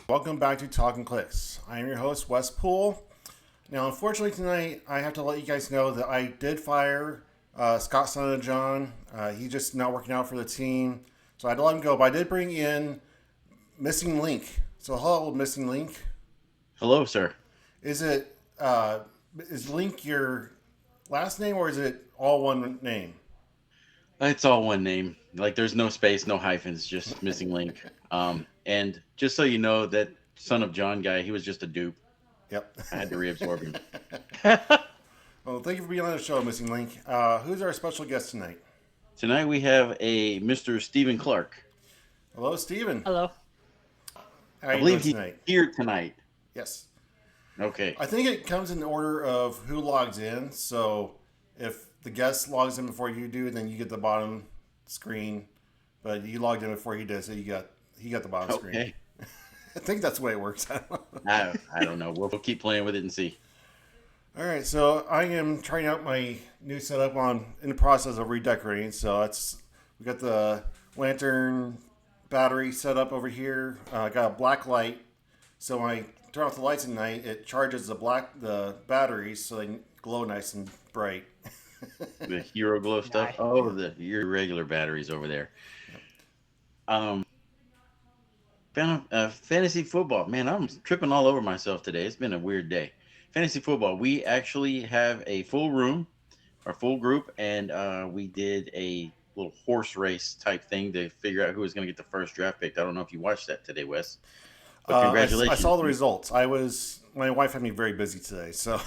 Welcome back to Talkn Clix. I am your host, Wespool. Now, unfortunately, tonight I have to let you guys know that I did fire Scott Son of John. He's just not working out for the team, so I had to let him go. But I did bring in Missing Link. So, hello, Missing Link. Hello, sir. Is it is Link your last name or is it all one name? It's all one name. Like there's no space, no hyphens, just missing link. And just so you know, that Son of John guy, he was just a dupe. Yep. I had to reabsorb him. Well, thank you for being on the show, Missing Link. Who's our special guest tonight? Tonight we have a Mr. Stephen Clark. Hello, Steven. Hello. How I you doing believe he's tonight? here tonight. Yes. Okay. I think it comes in order of who logs in. So if the guest logs in before you do, then you get the bottom screen. But you logged in before he did, so he got the bottom screen. Okay. I think that's the way it works. I don't know. We'll keep playing with it and see. All right, so I am trying out my new setup in the process of redecorating. So we got the lantern battery set up over here. I got a black light, so when I turn off the lights at night, it charges the batteries so they glow nice and bright. The Hero Glow stuff. Nice. Oh, your regular batteries over there. Fantasy football. Man, I'm tripping all over myself today. It's been a weird day. Fantasy football. We actually have a full room, our full group, and we did a little horse race type thing to figure out who was going to get the first draft pick. I don't know if you watched that today, Wes. But congratulations. I saw the results. My wife had me very busy today, so.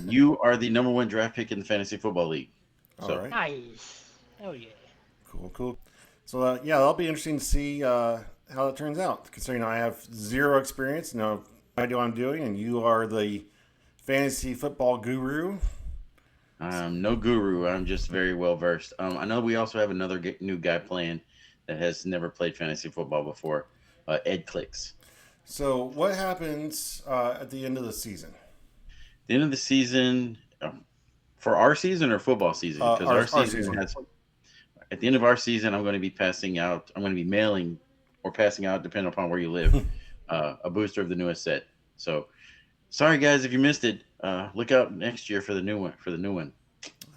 You are the number one draft pick in the fantasy football league. So, All right. Nice. Oh yeah. Cool. So yeah, that'll be interesting to see how it turns out. Considering I have zero experience, no idea what I'm doing, and you are the fantasy football guru. I'm no guru. I'm just very well versed. I know we also have another new guy playing that has never played fantasy football before, Ed Clix. So what happens at the end of the season? The end of the season, for our season or football season? Because our season has. At the end of our season, I'm going to be passing out. I'm going to be mailing or passing out, depending upon where you live, a booster of the newest set. So, sorry guys if you missed it. Look out next year for the new one.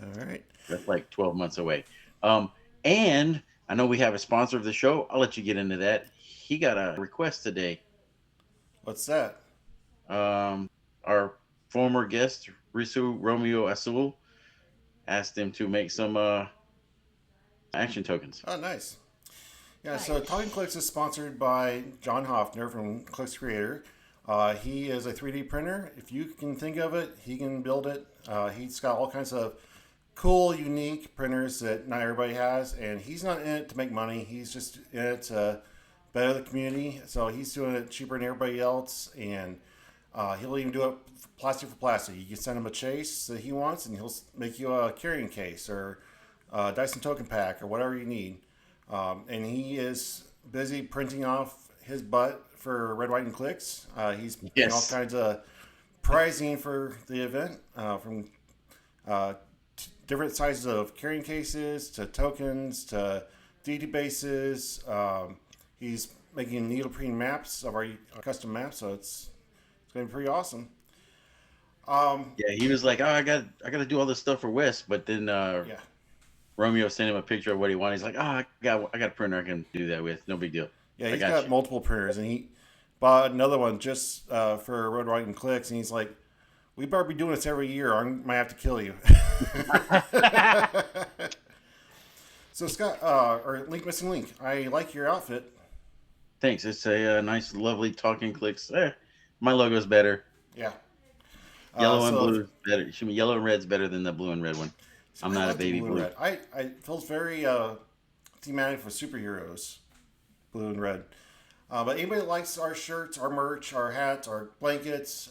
All right. That's like 12 months away. And I know we have a sponsor of the show. I'll let you get into that. He got a request today. What's that? Our former guest, Risu Romeo Asul, asked him to make some action tokens. Oh, nice. Yeah, Nice. so Talking Clicks is sponsored by John Hoffner from Clix Creator. He is a 3D printer. If you can think of it, he can build it. He's got all kinds of cool, unique printers that not everybody has, and he's not in it to make money. He's just in it to better the community. So he's doing it cheaper than everybody else, and he'll even do it plastic for plastic. You can send him a chase that he wants, and he'll make you a carrying case or Dyson token pack or whatever you need. And he is busy printing off his butt for Red, White, and Clix. He's doing all kinds of pricing for the event, from different sizes of carrying cases to tokens to DD bases. He's making needleprint maps of our custom maps, so it's going to be pretty awesome. Yeah, he was like, "Oh, I got to do all this stuff for Wes," but then Yeah. Romeo sent him a picture of what he wanted. He's like, "Oh, I got a printer I can do that with. No big deal." Yeah, I he's got got you. multiple printers, and he bought another one just for Red, White, and Clicks, and he's like, "We better be doing this every year, or I might have to kill you." So Scott, or Link Missing Link, I like your outfit. Thanks. It's a nice, lovely talking clicks. My logo's better. Yeah. Yellow and so- blue is better. Excuse me, yellow and red's better than the blue and red one. I'm I not like a the baby and blue. red. I it feels very thematic for superheroes, blue and red. But anybody that likes our shirts, our merch, our hats, our blankets,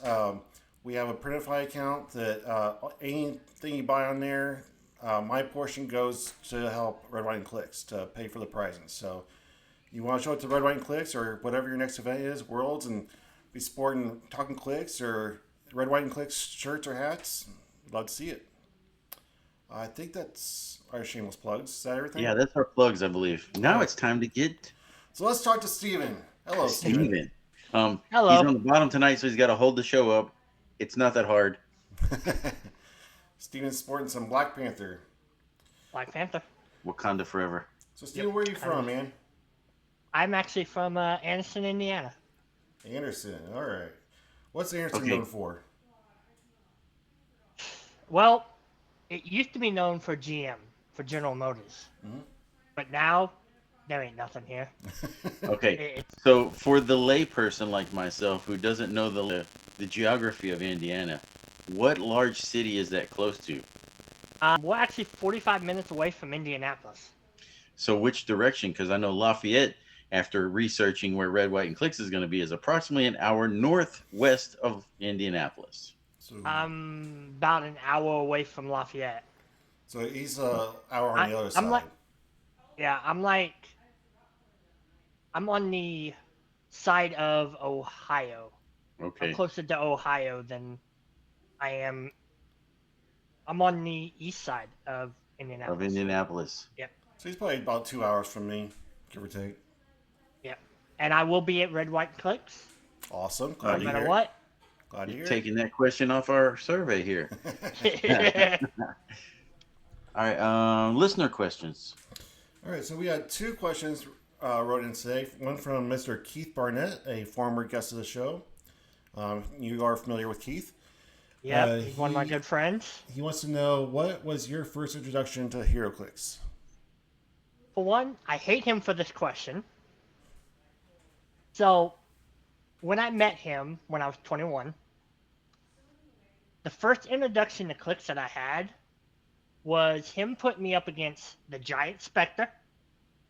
we have a Printify account that anything you buy on there, my portion goes to help Red, White, and Clicks to pay for the prizing. So you want to show up to Red, White, and Clicks or whatever your next event is, Worlds, and be sporting Talking Clicks or Red, White, and Clicks shirts or hats, love to see it. I think that's our shameless plugs. Is that everything? Yeah, that's our plugs, I believe. Now it's time to get So let's talk to Steven. Hello, Steven. Steven. He's Hello. on the bottom tonight, so he's got to hold the show up. It's not that hard. Steven's sporting some Black Panther. Black Panther. Wakanda forever. So, Yep. Steven, where are you from, man? I'm actually from Anderson, Indiana. Anderson. All right. What's Anderson Okay. known for? Well, it used to be known for GM, for General Motors. Mm-hmm. But now, there ain't nothing here. Okay. It's, So for the layperson like myself who doesn't know the geography of Indiana, what large city is that close to? we're actually 45 minutes away from Indianapolis. So which direction? Because I know Lafayette, after researching where Red, White, and Clix is going to be, is approximately an hour northwest of Indianapolis. So, I'm about an hour away from Lafayette. so he's an hour on the other I'm side. I'm on the side of Ohio. Okay. I'm closer to Ohio than I am. I'm on the east side of Indianapolis. Of Indianapolis. Yep. So he's probably about 2 hours from me, give or take. Yep. And I will be at Red, White, Clix. Awesome. No Glad to matter hear. what. Glad to hear. Taking that question off our survey here. All right. Listener questions. All right. So we had 2 questions wrote in today. One from Mr. Keith Barnett, a former guest of the show. You are familiar with Keith. Yep. He's one of my good friends. He wants to know, what was your first introduction to Heroclix? For one, I hate him for this question. So, when I met him when I was 21, the first introduction to Clix that I had was him putting me up against the Giant Spectre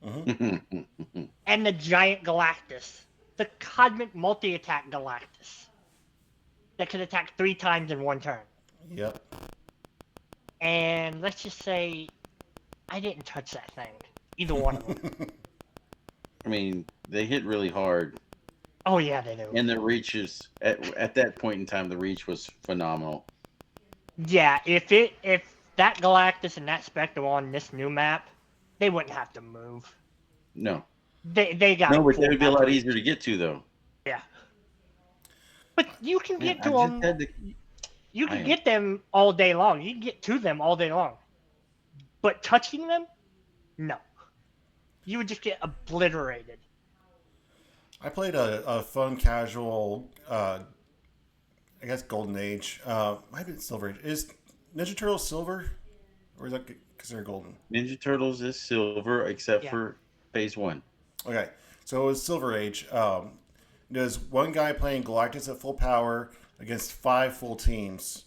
Mm-hmm. and the Giant Galactus, the Cosmic Multi-Attack Galactus, that could attack 3 times in one turn. Yep. And let's just say I didn't touch that thing. Either one of them. I mean, they hit really hard. Oh, yeah, they do. And the reach is, at that point in time, the reach was phenomenal. Yeah, if that Galactus and that Spectre were on this new map, they wouldn't have to move. No. They got No, but full that would be a map lot reach. easier to get to, though. Yeah. But you can Man, get to I just them. had to. You can get them all day long. You can get to them all day long. But touching them, no. You would just get obliterated. I played a fun, casual, I guess Golden Age. Might have been Silver Age. Is Ninja Turtles silver? Or is that considered golden? Ninja Turtles is silver, except for phase 1. Okay, so it was Silver Age. There's one guy playing Galactus at full power against 5 full teams.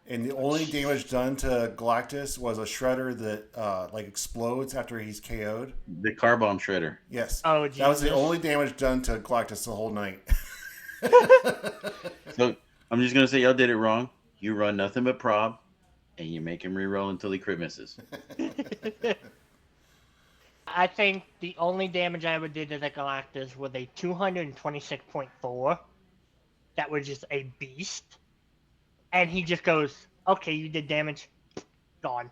And the only damage done to Galactus was a shredder that explodes after he's KO'd. The car bomb shredder. Yes. Oh, that was the Jesus. only damage done to Galactus the whole night. So I'm just gonna say y'all did it wrong. You run nothing but prob, and you make him re-roll until he crit misses. I think the only damage I ever did to the Galactus was a 226.4. That was just a beast. And he just goes, okay, you did damage. Gone.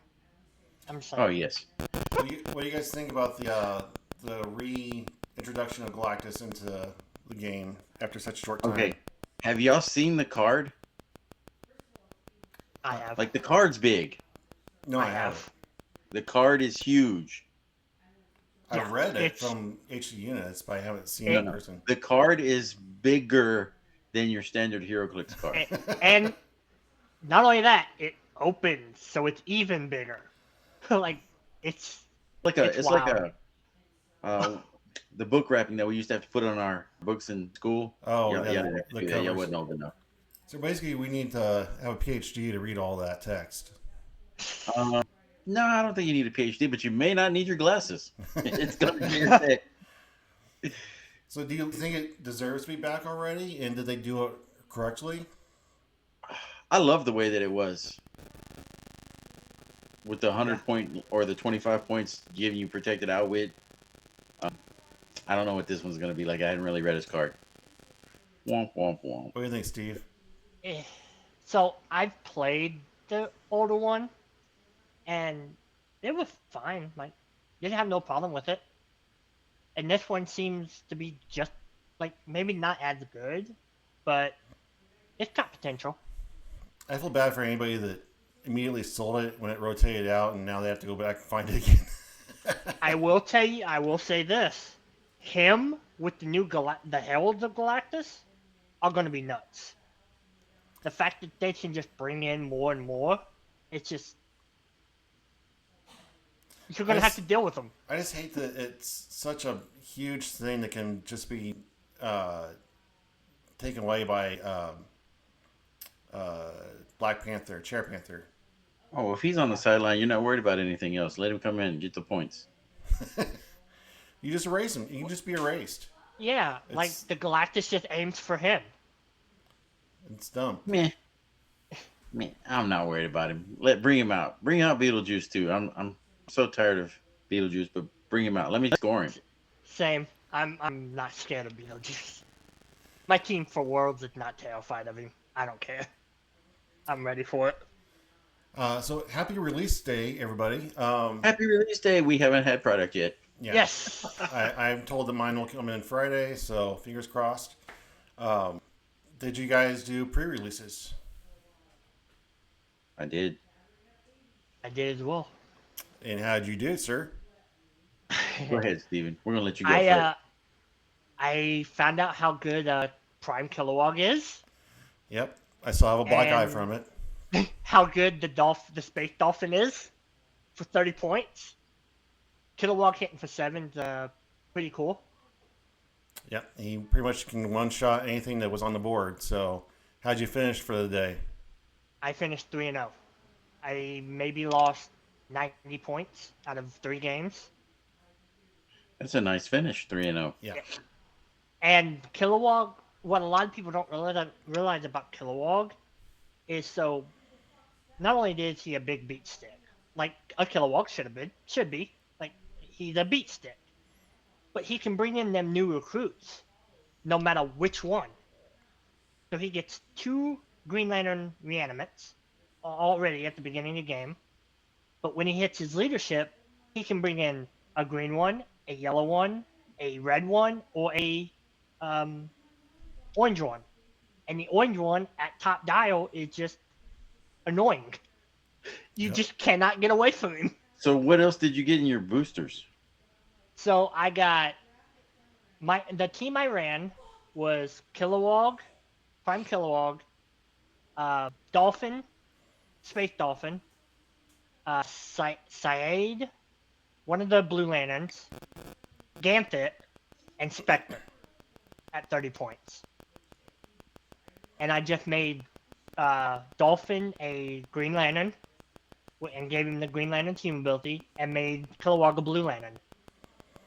I'm just like, Oh yes. What do you guys think about the reintroduction of Galactus into the game after such a short time? Okay. Have y'all seen the card? I have. Like the card's big. No, I haven't. The card is huge. I've read it from HD Units, but I haven't seen it in person. The card is bigger than your standard HeroClix card. And not only that, it opens, so it's even bigger. Like it's like the book wrapping that we used to have to put on our books in school. Oh, yeah, wasn't old enough. So basically, we need to have a PhD to read all that text. No, I don't think you need a PhD, but you may not need your glasses. It's gonna be your thing. So, do you think it deserves to be back already? And did they do it correctly? I love the way that it was, with the 100 point or the 25 points giving you protected outwit. I don't know what this one's gonna be like. I hadn't really read his card. Womp womp womp. What do you think, Steve? So I've played the older one, and it was fine. Like, didn't have no problem with it. And this one seems to be just Like, maybe not as good, but it's got potential. I feel bad for anybody that immediately sold it when it rotated out, and now they have to go back and find it again. I will tell you, I will say this. Him with the new the Heralds of Galactus are going to be nuts. The fact that they can just bring in more and more, it's just you're going to have to deal with them. I just hate that it's such a huge thing that can just be uh, taken away by Black Panther, Chair Panther. Oh, if he's on the sideline, you're not worried about anything else. Let him come in and get the points. You just erase him. You can just be erased. Yeah, like the Galactus just aims for him. It's dumb. Meh. I'm not worried about him. Bring him out. Bring out Beetlejuice too. I'm so tired of Beetlejuice, but bring him out. Let me score him. Same. I'm not scared of Beetlejuice. My team for Worlds is not terrified of him. I don't care. I'm ready for it. So happy release day, everybody. Happy release day. We haven't had product yet. Yeah. Yes. I'm told that mine will come in Friday, so fingers crossed. Did you guys do pre-releases? I did. I did as well. And how did you do, sir? Go ahead, Steven. We're gonna let you go first. I found out how good Prime Kilowog is. Yep. I still have a black eye from it. How good the Space Dolphin is for 30 points. Kilowog hitting for 7 is pretty cool. Yep. He pretty much can one-shot anything that was on the board. So how'd you finish for the day? I finished 3-0. I maybe lost 90 points out of 3 games. That's a nice finish, 3-0. Yeah. And Kilowog, what a lot of people don't realize about Kilowog is so not only is he a big beat stick, like a Kilowog should be, like he's a beat stick, but he can bring in them new recruits, no matter which one. So he gets 2 Green Lantern reanimates already at the beginning of the game, but when he hits his leadership, he can bring in a green one, a yellow one, a red one, or a orange one. And the orange one at top dial is just annoying. You just cannot get away from him. So what else did you get in your boosters? So I got the team I ran was Kilowog, Prime Kilowog, Dolphin, Space Dolphin, Syade, one of the Blue Lanterns, Ganthet, and Spectre at 30 points. And I just made Dolphin a Green Lantern and gave him the Green Lantern team ability and made Kilowog a Blue Lantern.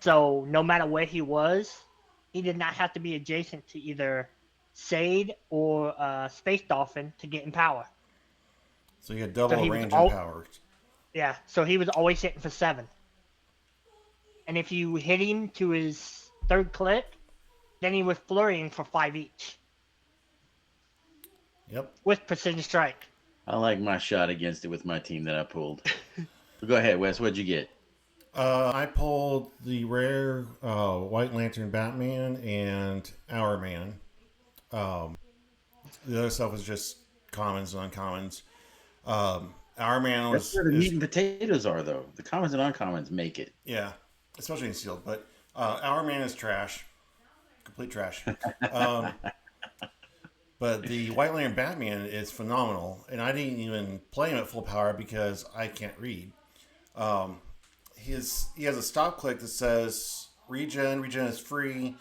So no matter where he was, he did not have to be adjacent to either Sade or Space Dolphin to get in power. So you had double range and power. Yeah, so he was always hitting for 7. And if you hit him to his 3rd click, then he was flurrying for 5 each. Yep. With Precision Strike. I like my shot against it with my team that I pulled. But go ahead, Wes. What'd you get? I pulled the rare White Lantern Batman and Hour Man. The other stuff was just commons and uncommons. Hour Man was... That's where the meat and potatoes are, though. The commons and uncommons make it. Yeah, especially in sealed. But Hour Man is trash. Complete trash. But the White Lantern Batman is phenomenal. And I didn't even play him at full power because I can't read. He has a stop click that says regen. Regen is free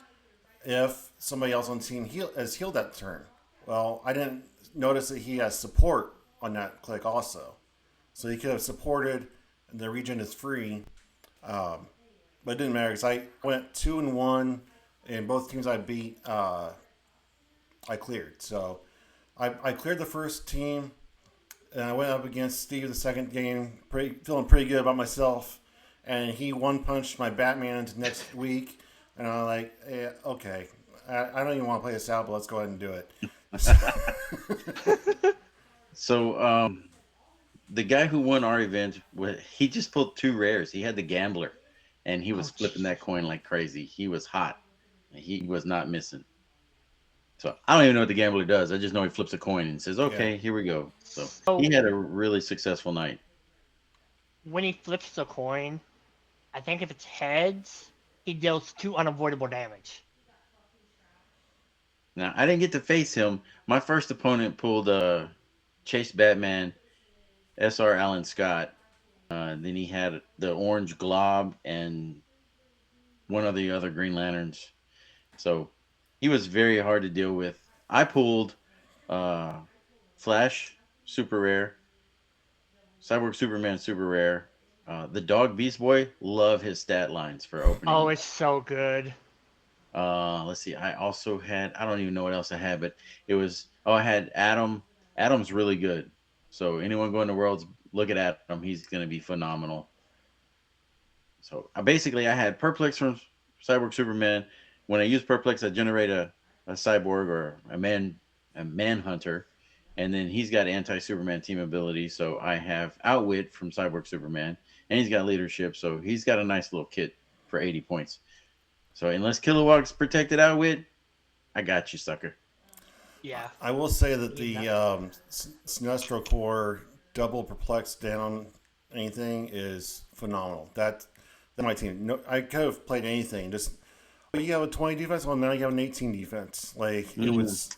if somebody else on the team has healed that turn. Well, I didn't notice that he has support on that click also. So he could have supported, and the regen is free. But it didn't matter because I went 2-1, and both teams I beat, I cleared. So I cleared the first team, and I went up against Steve the second game, feeling pretty good about myself. And he one-punched my Batman next week, and I'm like, yeah, okay, I don't even want to play this out, but let's go ahead and do it. So the guy who won our event, he just pulled 2 rares. He had the Gambler, and he was flipping that coin like crazy. He was hot. He was not missing. So I don't even know what the gambler does. I just know he flips a coin and says, "Okay, here we go." So he had a really successful night. When he flips the coin, I think if it's heads, he deals 2 unavoidable damage. Now I didn't get to face him. My first opponent pulled Chase Batman, SR Alan Scott. Then he had the Orange Glob and one of the other Green Lanterns. So he was very hard to deal with. I pulled uh, Flash, super rare. Cyborg Superman, super rare. The Dog Beast Boy, love his stat lines for opening. Oh, it's so good. Let's see. I also had, I don't even know what else I had, but it was, I had Adam. Adam's really good. So anyone going to Worlds, look at Adam. He's going to be phenomenal. So I had Perplex from Cyborg Superman. When I use Perplex, I generate a cyborg or a manhunter, and then he's got anti-Superman team ability. So I have Outwit from Cyborg Superman, and he's got leadership. So he's got a nice little kit for 80 points. So unless Kilowog's protected Outwit, I got you, sucker. Yeah. I will say that the Sinestro Core double perplex down anything is phenomenal. That's my team. No, I could have played anything. Just you have a 20 defense, well now you have an 18 defense. Like it was.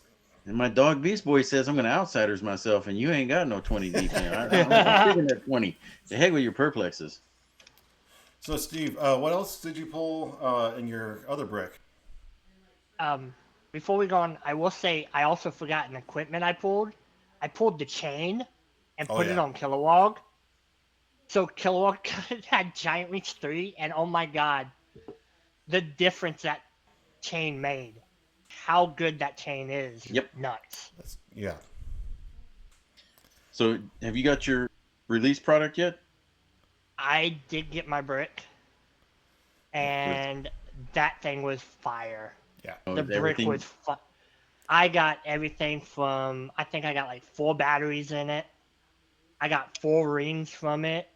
And my Dog Beast Boy says I'm going to outsiders myself, and you ain't got no 20 defense. I'm taking that 20. The heck with your perplexes. So Steve, what else did you pull in your other brick? Before we go on, I will say I also forgot an equipment I pulled. I pulled the chain and put it on Kilowog. So Kilowog had Giant Reach 3, and oh my god, the difference that chain made. How good that chain is. Yep. Nuts. Yeah. So have you got your release product yet? I did get my brick, and that thing was fire. Yeah. The brick was fire. I got everything from, I think I got like 4 batteries in it. I got 4 rings from it.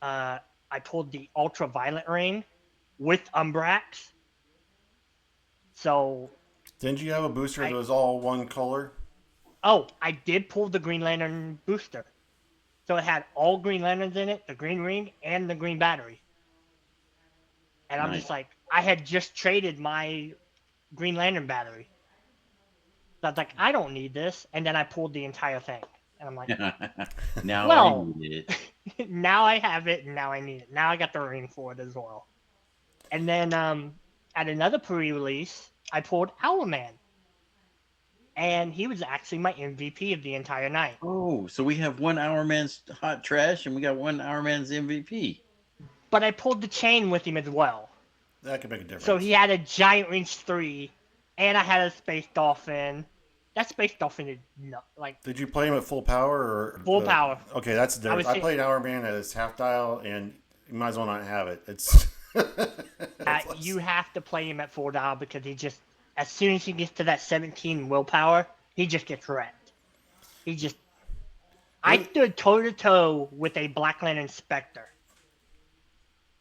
I pulled the ultraviolet ring with Umbrax. So. Didn't you have a booster that was all one color? Oh, I did pull the Green Lantern booster. So it had all Green Lanterns in it, the green ring, and the green battery. And I'm just like, I had just traded my Green Lantern battery. So I was like, I don't need this. And then I pulled the entire thing. And I'm like, now I need it. Now I have it, and now I need it. Now I got the ring for it as well. And then at another pre-release, I pulled Owlman. And he was actually my MVP of the entire night. Oh, so we have one Hourman's hot trash, and we got one Hourman's MVP. But I pulled the chain with him as well. That could make a difference. So he had a Giant Reach 3, and I had a Space Dolphin. That Space Dolphin is not like. Did you play him at full power or full power? Okay, that's the difference. I played Hourman at his half dial, and you might as well not have it. It's. You have to play him at full dial because he just, as soon as he gets to that 17 willpower, he just gets wrecked. I stood toe to toe with a Black Lantern Spectre.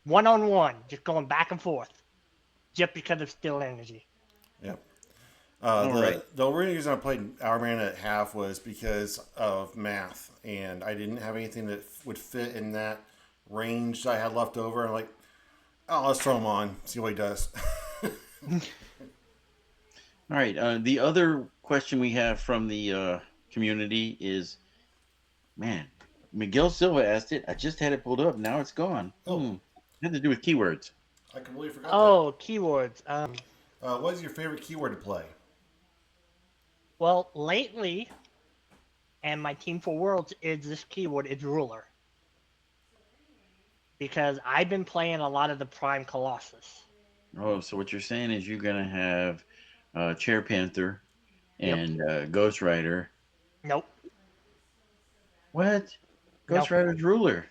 1-on-1, just going back and forth, just because of still energy. Yep. The only reason I played Hourman at half was because of math, and I didn't have anything that would fit in that range I had left over. I'm like, oh, let's throw him on, see what he does. All right. The other question we have from the community is, man, Miguel Silva asked it. I just had it pulled up. Now it's gone. It had to do with keywords. I completely forgot. Keywords. What is your favorite keyword to play? Well, lately, and my team for Worlds is this keyword is ruler. Because I've been playing a lot of the Prime Colossus. Oh, so what you're saying is you're going to have Chair Panther and Ghost Rider. Nope. What? Ghost Rider's ruler.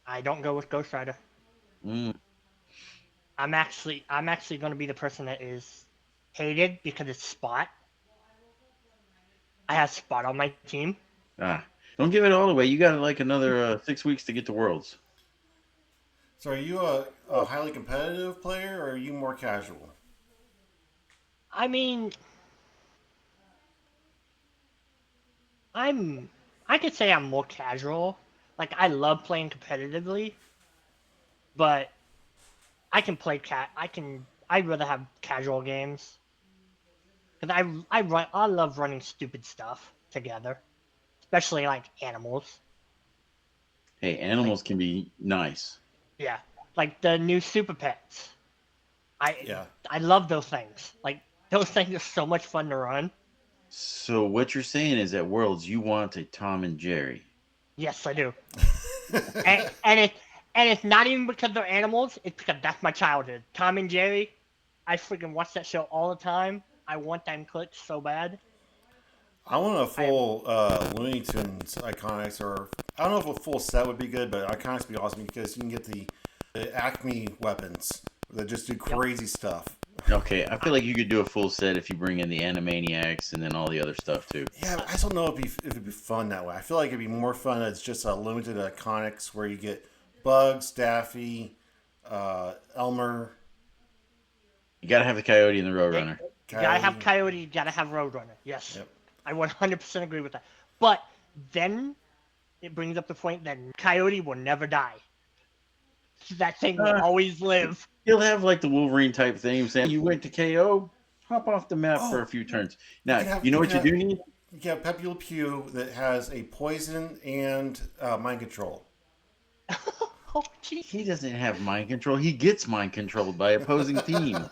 I don't go with Ghost Rider. I'm actually going to be the person that is hated because it's Spot. I have Spot on my team. Don't give it all away. You got like another 6 weeks to get to Worlds. So are you a highly competitive player, or are you more casual? I mean, I could say I'm more casual. Like I love playing competitively, but I can play I'd rather have casual games because I love running stupid stuff together, especially like animals. Hey, Like animals can be nice. yeah, like the new super pets. I Yeah. I love those things. Like those things are so much fun to run. So what you're saying is at Worlds you want a Tom and Jerry. Yes, I do. And it's not even because they're animals. It's because that's my childhood. Tom and Jerry. I freaking watch that show all the time. I want them clicks so bad. I want a I full Looney Tunes Iconics, or I don't know if a full set would be good, but Iconics would be awesome because you can get the Acme weapons that just do Yep. crazy stuff. Okay, I feel like you could do a full set if you bring in the Animaniacs and then all the other stuff too. Yeah, I just don't know if it'd be fun that way. I feel like it'd be more fun as just a limited Iconics where you get Bugs, Daffy, Elmer, You got to have the Coyote and the Yeah, Roadrunner. you gotta have Coyote. Coyote, you gotta have Roadrunner. Yes, Yep. I 100% agree with that. But then it brings up the point that Coyote will never die. That thing will Uh, always live. He'll have like the Wolverine type thing saying, "You went to KO, hop off the map for a Oh, few turns." you Now, can have you know what you do need? Pepe Le Pew that has a poison and mind control. Oh, jeez. He doesn't have mind control. He gets mind controlled by opposing teams.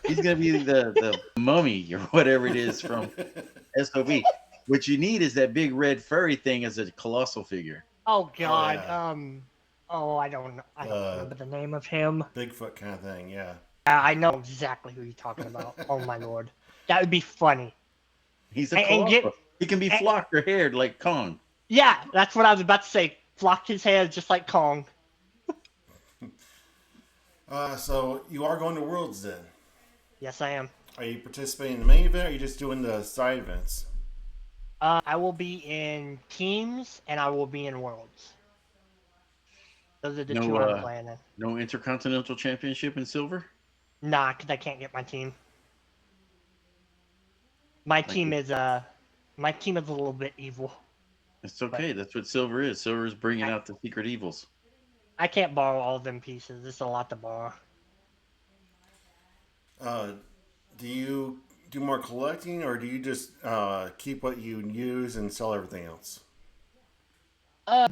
He's gonna be the mummy or whatever it is from SOB. What you need is that big red furry thing as a colossal figure. Oh Oh God. yeah, Oh, I don't know. I don't the remember the name of him. Bigfoot kind of thing. Yeah. I know exactly who you're talking about. Oh my lord, that would be funny. He's a And get colossal. He can be and, flocked or haired like Kong. yeah, that's what I was about to say. Flocked his hair just like Kong. So you are going to Worlds then? Yes, I am. Are you participating in the main event, or are you just doing the side events? I will be in teams and I will be in worlds. Those are the two No, I'm playing in. no intercontinental championship in silver. Nah, cause I can't get my team. My Like team is uh, my team is a little bit evil, it's but okay. That's what silver is. Silver is bringing I out the secret evils. I can't borrow all of them pieces. It's a lot to borrow. Uh, do you do more collecting, or do you just keep what you use and sell everything else? Uh,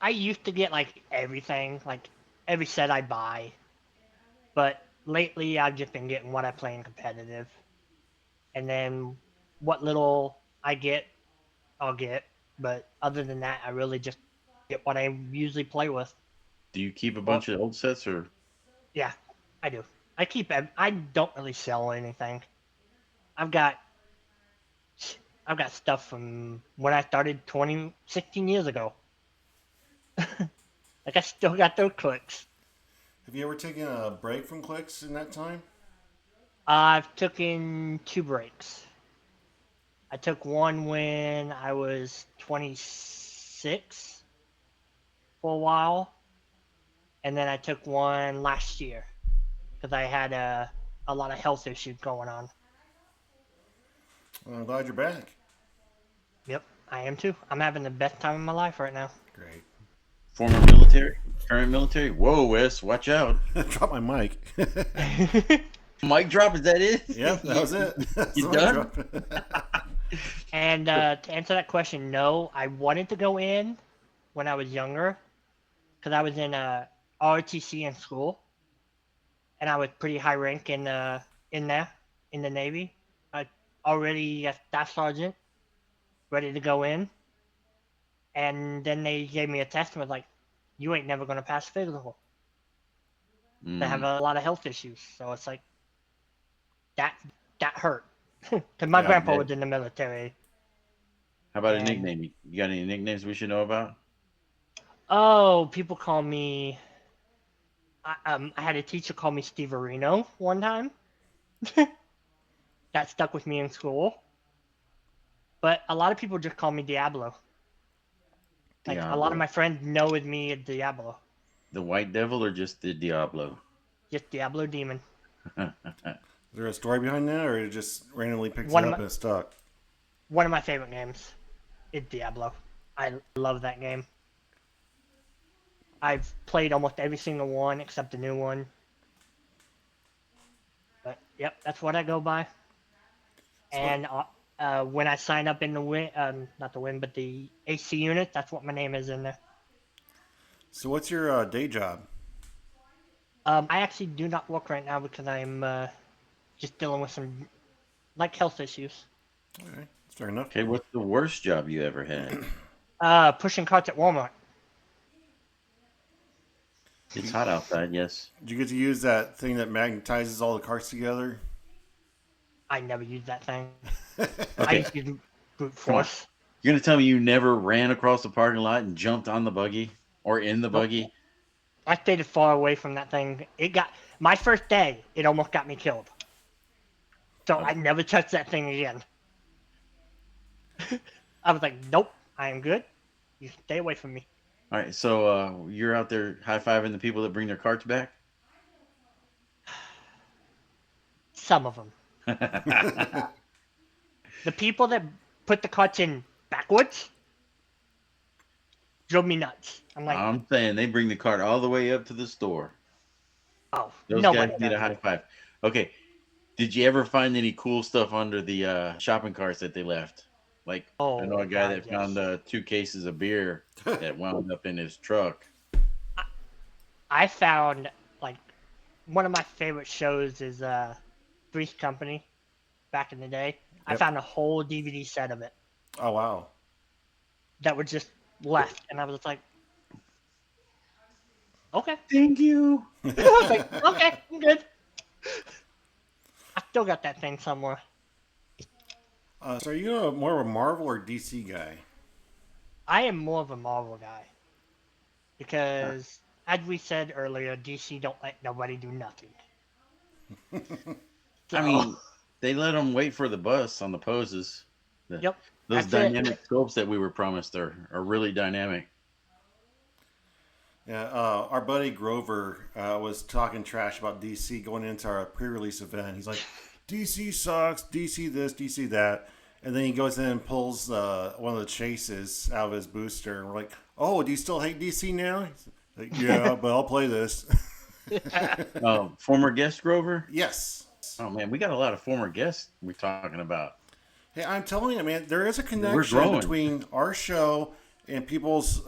I used to get like everything, like every set I buy, but lately I've just been getting what I play in competitive, and then what little I get, I'll get. But other than that, I really just get what I usually play with. Do you keep a Well, bunch of old sets or yeah, I do. I don't really sell anything. I've got I've got stuff from when I started 16 years ago. Like I still got those clicks. Have you ever taken a break from clicks in that time? I've taken two breaks. I took one when I was 26 for a while, and then I took one last year because I had a lot of health issues going on. Well, I'm glad you're back. Yep, I am too. I'm having the best time of my life right now. Great. former military, current military? Whoa, Wes, watch out! Drop my mic. Mic drop. Is that it? Yep, that was it. That's You the mic done? drop. And to answer that question, no, I wanted to go in when I was younger because I was in ROTC in school, and I was pretty high rank in there in the Navy. I already a staff sergeant, ready to go in, and then they gave me a test and was like, "You ain't never gonna pass physical." I have Mm. a lot of health issues, so it's like that that hurt. Because my Yeah, I grandpa bet. was in the military, How about a and nickname? You got any nicknames we should know about? oh, people call me. I had a teacher call me Steve Areno one time. That stuck with me in school. But a lot of people just call me Diablo. Like a lot of Diablo. my friends know me as Diablo, The White Devil or just the Diablo? just Diablo Demon. Is there a story behind that, or it just randomly picks One it of up my and it's stuck? one of my favorite games is Diablo. I love that game. I've played almost every single one except the new one. But yep, that's what I go by. So, And when I sign up in the win, not the win, but the AC unit, that's what my name is in there. so what's your day job? I actually do not work right now because I'm just dealing with some like health issues. Okay, that's fair enough. Okay, what's the worst job you ever had? Pushing carts at Walmart. It's hot outside, yes. Did you get to use that thing that magnetizes all the carts together? I never use that thing. I Okay, just use brute come on. force. You're gonna tell me you never ran across the parking lot and jumped on the buggy or in the Nope. buggy? I stayed far away from that thing. It got my first day. It almost got me killed. So Oh, I never touched that thing again. I was like, nope, I am good. You stay away from me. all right, so you're out there high-fiving the people that bring their carts back? Some of them. The people that put the carts in backwards drove me nuts. I'm like, I'm saying they bring the cart all the way up to the store. oh, Those guys nobody need a does high it. five. Okay, did you ever find any cool stuff under the shopping carts that they left? Like, I know Oh a guy God, that found yes. 2 cases of beer that wound up in his truck. I found like one of my favorite shows is Three's Company back in the day. I Yep. found a whole DVD set of it Oh wow. that were just left, and I was just like, okay. Thank you. I was like, okay, I'm good. I still got that thing somewhere. So are you more of a Marvel or DC guy? I am more of a Marvel guy because, as we said earlier, DC don't let nobody do nothing. I So, mean, they let them wait for the bus on the poses. The, yep, those that's it. dynamic scopes that we were promised are really dynamic. Yeah, our buddy Grover was talking trash about DC going into our pre-release event. He's like, DC sucks, DC this, DC that. And then he goes in and pulls one of the chases out of his booster. And we're like, oh, do you still hate DC now? He's like, yeah, but I'll play this. Former guest Grover. Yes. Oh man, we got a lot of former guests we're talking about. Hey, I'm telling you, man, there is a We're connection growing. between our show and people's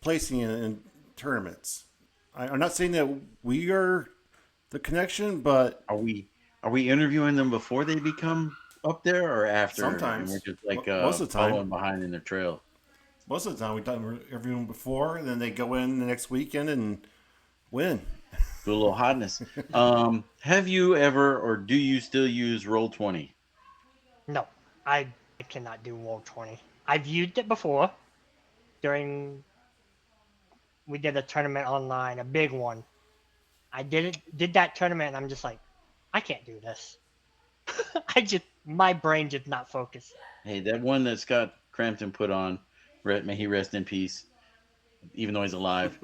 placing in tournaments. I'm not saying that we are the connection, but Are we interviewing them before they become up there or after? And we're sometimes, just like most of the time, following behind in their trail. most of the time we've done everyone before, and then they go in the next weekend and win. Do a little hotness. Have you ever or do you still use Roll20? No, I cannot do World 20. I've used it before during we did a tournament online, a big one. I did that tournament, and I'm just like, I can't do this. My brain did not focus. Hey, that one that Scott Crampton put on, may he rest in peace, even though he's alive.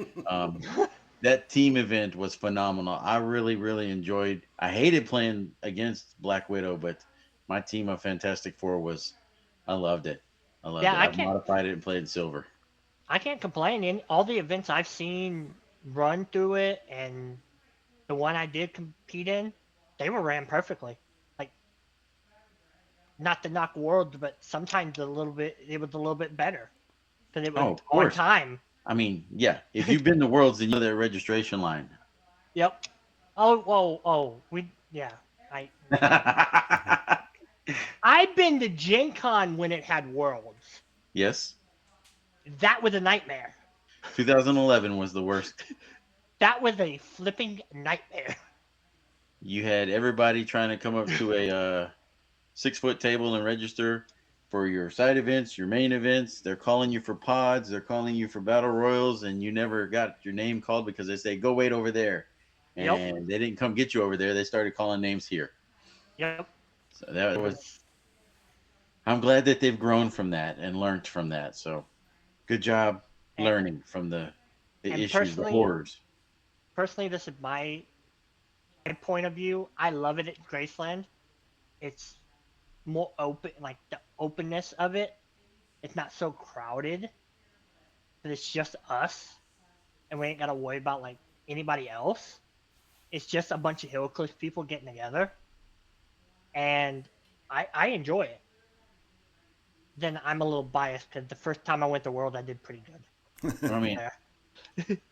That team event was phenomenal. I really, really enjoyed. I hated playing against Black Widow, but my team of Fantastic Four was. I loved it. I loved Yeah, it. I I've can't. modified it and played silver. I can't complain. In all the events I've seen run through it, and the one I did compete in, they were ran perfectly. Like, not to knock worlds, but sometimes it was a little bit better because it was Oh, of on course. time. I mean, yeah. If you've been to Worlds, then you know that registration line. Yep. Oh, whoa, oh, yeah. I I've been to Gen Con when it had worlds. Yes. That was a nightmare. 2011 was the worst. That was a flipping nightmare. You had everybody trying to come up to a 6-foot table and register for your side events, your main events. They're calling you for pods. They're calling you for battle royals, and you never got your name called because they say, go wait over there. Yep. And they didn't come get you over there. They started calling names here. Yep. So that It was, was, I'm glad that they've grown from that and learned from that. So good job and, learning from the and issues, the horrors. personally, this is my point of view, I love it at Graceland. It's more open, like the openness of it. It's not so crowded, but it's just us, and we ain't gotta worry about like anybody else. It's just a bunch of Heroclix people getting together, and I enjoy it. Then I'm a little biased because the first time I went to World, I did pretty good. I mean, Yeah.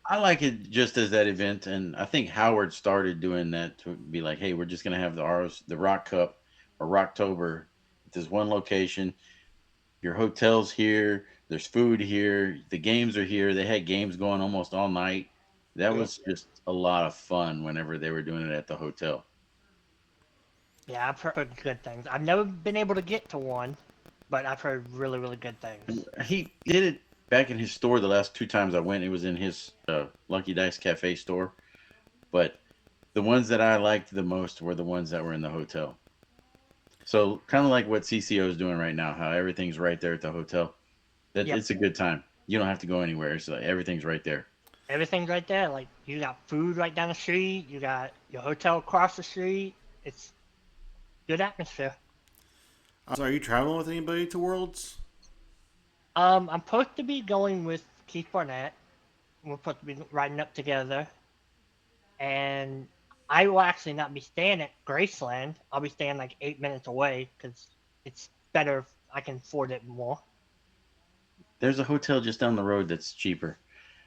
I like it just as that event, and I think Howard started doing that to be like, hey, we're just gonna have the Rock Cup or Rocktober at this one location. Your hotel's here. There's food here. The games are here. They had games going almost all night. That Yep. was just a lot of fun whenever they were doing it at the hotel. Yeah, I've heard good things. I've never been able to get to one, but I've heard really, really good things. He did it back in his store the last two times I went. It was in his Lucky Dice Cafe store. But the ones that I liked the most were the ones that were in the hotel. So kind of like what CCO is doing right now, how everything's right there at the hotel. That Yep. It's a good time. You don't have to go anywhere. So everything's right there. Everything's right there. Like, you got food right down the street. You got your hotel across the street. It's good atmosphere. So are you traveling with anybody to Worlds? I'm supposed to be going with Keith Barnett. We're supposed to be riding up together. And I will actually not be staying at Graceland. I'll be staying like 8 minutes away because it's better if I can afford it more. There's a hotel just down the road that's cheaper.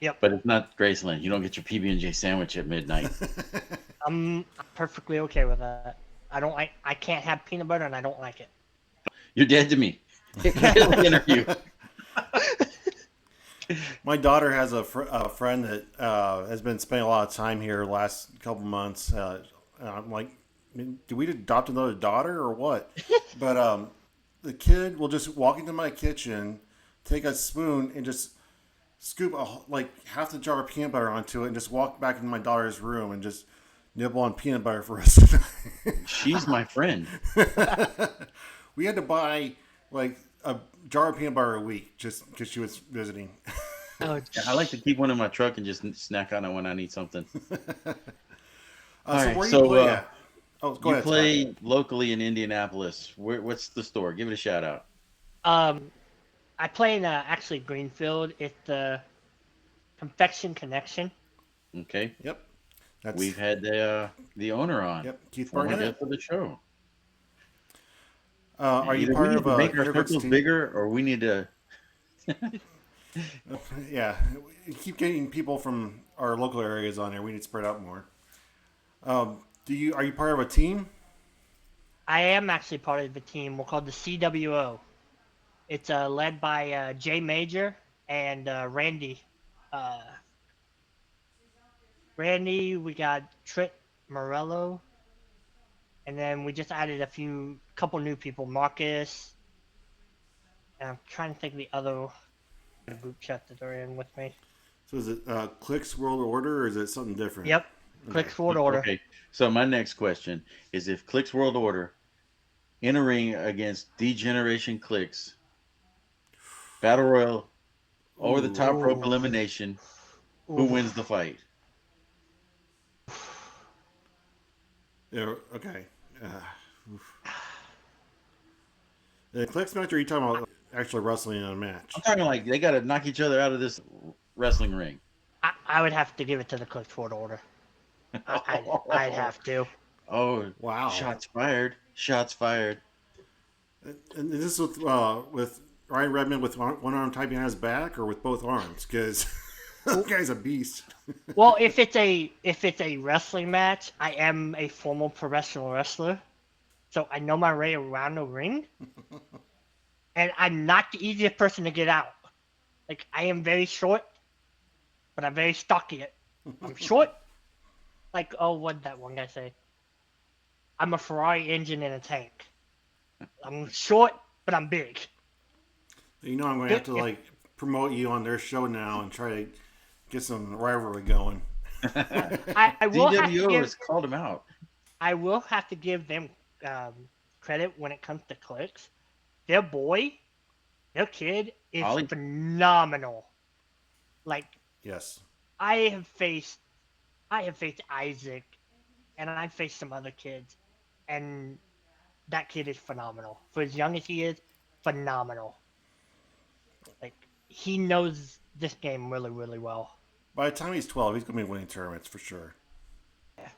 Yep. But it's not Graceland. You don't get your PB&J sandwich at midnight. I'm perfectly okay with that. I can't have peanut butter and I don't like it. You're dead to me. Interview. My daughter has a friend that has been spending a lot of time here the last couple months. And I'm like, do we adopt another daughter or what? But the kid will just walk into my kitchen, take a spoon, and just scoop like half the jar of peanut butter onto it, and just walk back into my daughter's room and just nibble on peanut butter for us. She's my friend. We had to buy like a jar of peanut butter a week just because she was visiting. Oh, I like to keep one in my truck and just snack on it when I need something. So Alright, where do so, you play at? Oh, go You ahead. play Scott. locally in Indianapolis. What's the store? Give it a shout out. I play in actually Greenfield. It's the Confection Connection. Okay. Yep. That's, We've had the owner on. Yep. Keith Former Barnett. guest of the show. Are you Either part we need of to a make our Heroclix circles team? bigger, or we need to. Yeah, we keep getting people from our local areas on here. We need to spread out more. Are you part of a team? I am actually part of the team. We're called the CWO. It's led by Jay Major and Randy. Randy, we got Trent Morello, and then we just added couple new people, Marcus. And I'm trying to think of the other group chat that are in with me. So is it Clix World Order or is it something different? Yep, Clix World Order. Okay. So my next question is: if Clix World Order in a ring against D-Generation Clix, Battle Royal, over the top rope elimination, who wins the fight? Yeah, okay. The Clix match, or are you talking about actually wrestling in a match? I'm talking like they got to knock each other out of this wrestling ring. I would have to give it to the Clix World Order. I'd have to. Oh, Wow. Shots fired. Shots fired. And is this with Ryan Redmond with one arm tied behind his back, or with both arms? Because that guy's a beast. Well, if it's a wrestling match, I am a former professional wrestler, so I know my way around the ring, and I'm not the easiest person to get out. Like, I am very short, but I'm very stocky. I'm short. Like, what did that one guy say? I'm a Ferrari engine in a tank. I'm short, but I'm big. You know, I'm going to have to promote you on their show now and try to get some rivalry going. I will have to DWO has called him out. I will have to give them credit when it comes to Clix. Their kid is Ollie? phenomenal. Like, Yes. I have faced Isaac and I faced some other kids, and that kid is phenomenal. For as young as he is, phenomenal. Like, he knows this game really, really well. By the time he's 12, he's going to be winning tournaments for sure. Yeah.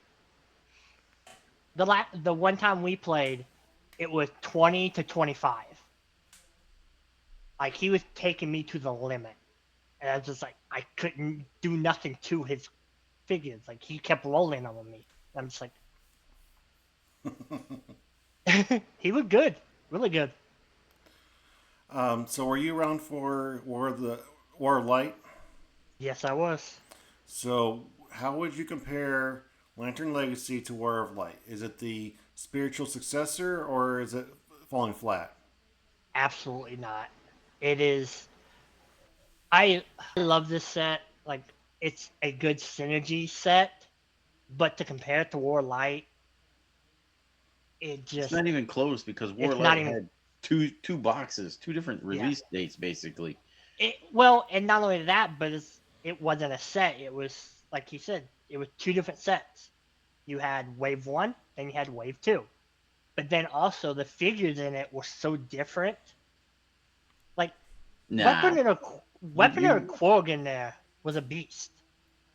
The one time we played, it was 20-25. Like, he was taking me to the limit. And I was just like, I couldn't do nothing to his figures. Like, he kept rolling on me. I'm just like, he was good. Really good. So were you around for War of Light? Yes, I was. So how would you compare Lantern Legacy to War of Light? Is it the spiritual successor or is it falling flat? Absolutely not. It is. I love this set. Like, it's a good synergy set, but to compare it to War Light, it It's just not even close because it's not Warlight even had two boxes, two different yeah. release dates, basically. Well, and not only that, but it wasn't a set. It was like he said, it was two different sets. You had Wave One, then you had Wave Two, but then also the figures in it were so different. Like Nah, Weapon or you Quarg in there was a beast.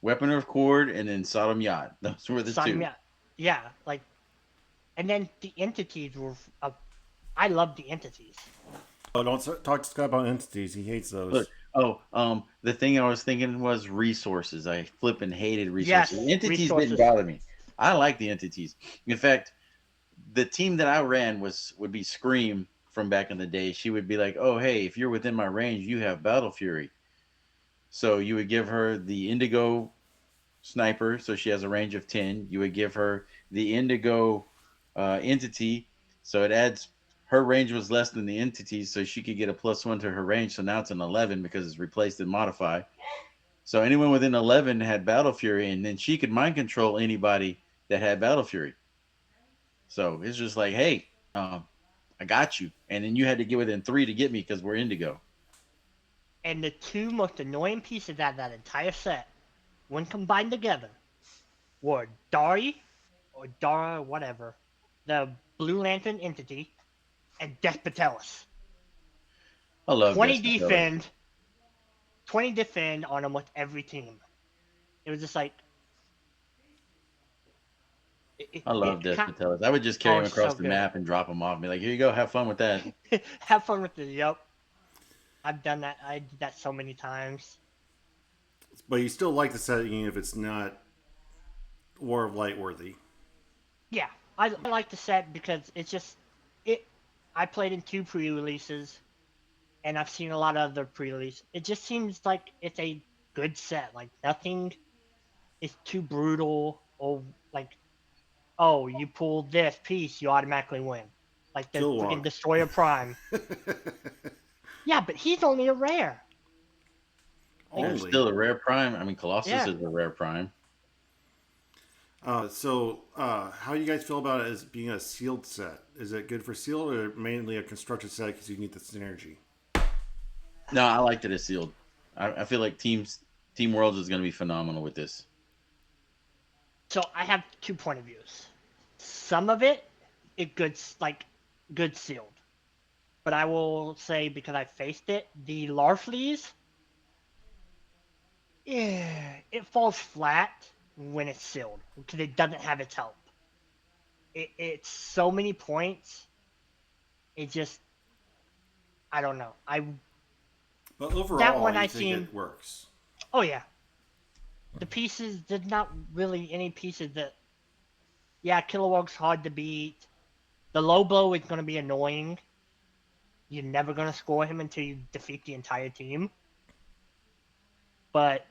Weapon of Cord and then Sodom Yacht. Those were the Sign me two. up. Yeah, like, and then the entities were. I love the entities. Oh, don't talk to Scott about entities. He hates Look, those. the thing I was thinking was resources. I flipping hated resources. Yes, Entities didn't resources. bother me. I like the entities. In fact, the team that I ran would be Scream from back in the day. She would be like, "Oh, hey, if you're within my range, you have Battle Fury." So you would give her the Indigo Sniper, so she has a range of 10. You would give her the Indigo Entity, so it adds her range was less than the entity, so she could get a +1 to her range. So now it's an 11 because it's replaced in modify. So anyone within 11 had Battle Fury, and then she could mind control anybody that had Battle Fury. So it's just like, hey, I got you. And then you had to get within 3 to get me because we're Indigo. And the two most annoying pieces out of that entire set, when combined together, were Dari or Dara, whatever, the Blue Lantern entity, and Despatelis. I love 20 Despatelis. defend, 20 defend on almost every team. It was just like I love it Despatelis. I would just carry oh, him it's across so the good. map and drop him off and be like, here you go, have fun with that. Have fun with it. Yep, I've done that. I did that so many times. But you still like the set even if it's not War of Light worthy. Yeah, I like the set because it's just it. I played in two pre-releases, and I've seen a lot of other pre-release. It just seems like it's a good set. Like, nothing is too brutal or like, oh, you pull this piece, you automatically win. Like the freaking Kilowog. Destroyer Prime. Yeah, but he's only a rare. Like, There's Only. still a rare prime. I mean, Colossus yeah. is a rare prime. How do you guys feel about it as being a sealed set? Is it good for sealed or mainly a constructed set because you need the synergy? No, I liked it as sealed. I feel like Team Worlds is going to be phenomenal with this. So I have 2 point of views. Some of it good, like good sealed. But I will say, because I faced it, the Larfleeze, yeah, it falls flat when it's sealed because it doesn't have its help. It's so many points. It just, I don't know. But That overall, one you I think seen. it works. Oh yeah, the pieces. There's not really any pieces that. Yeah, Kilowog's hard to beat. The low blow is going to be annoying. You're never going to score him until you defeat the entire team. But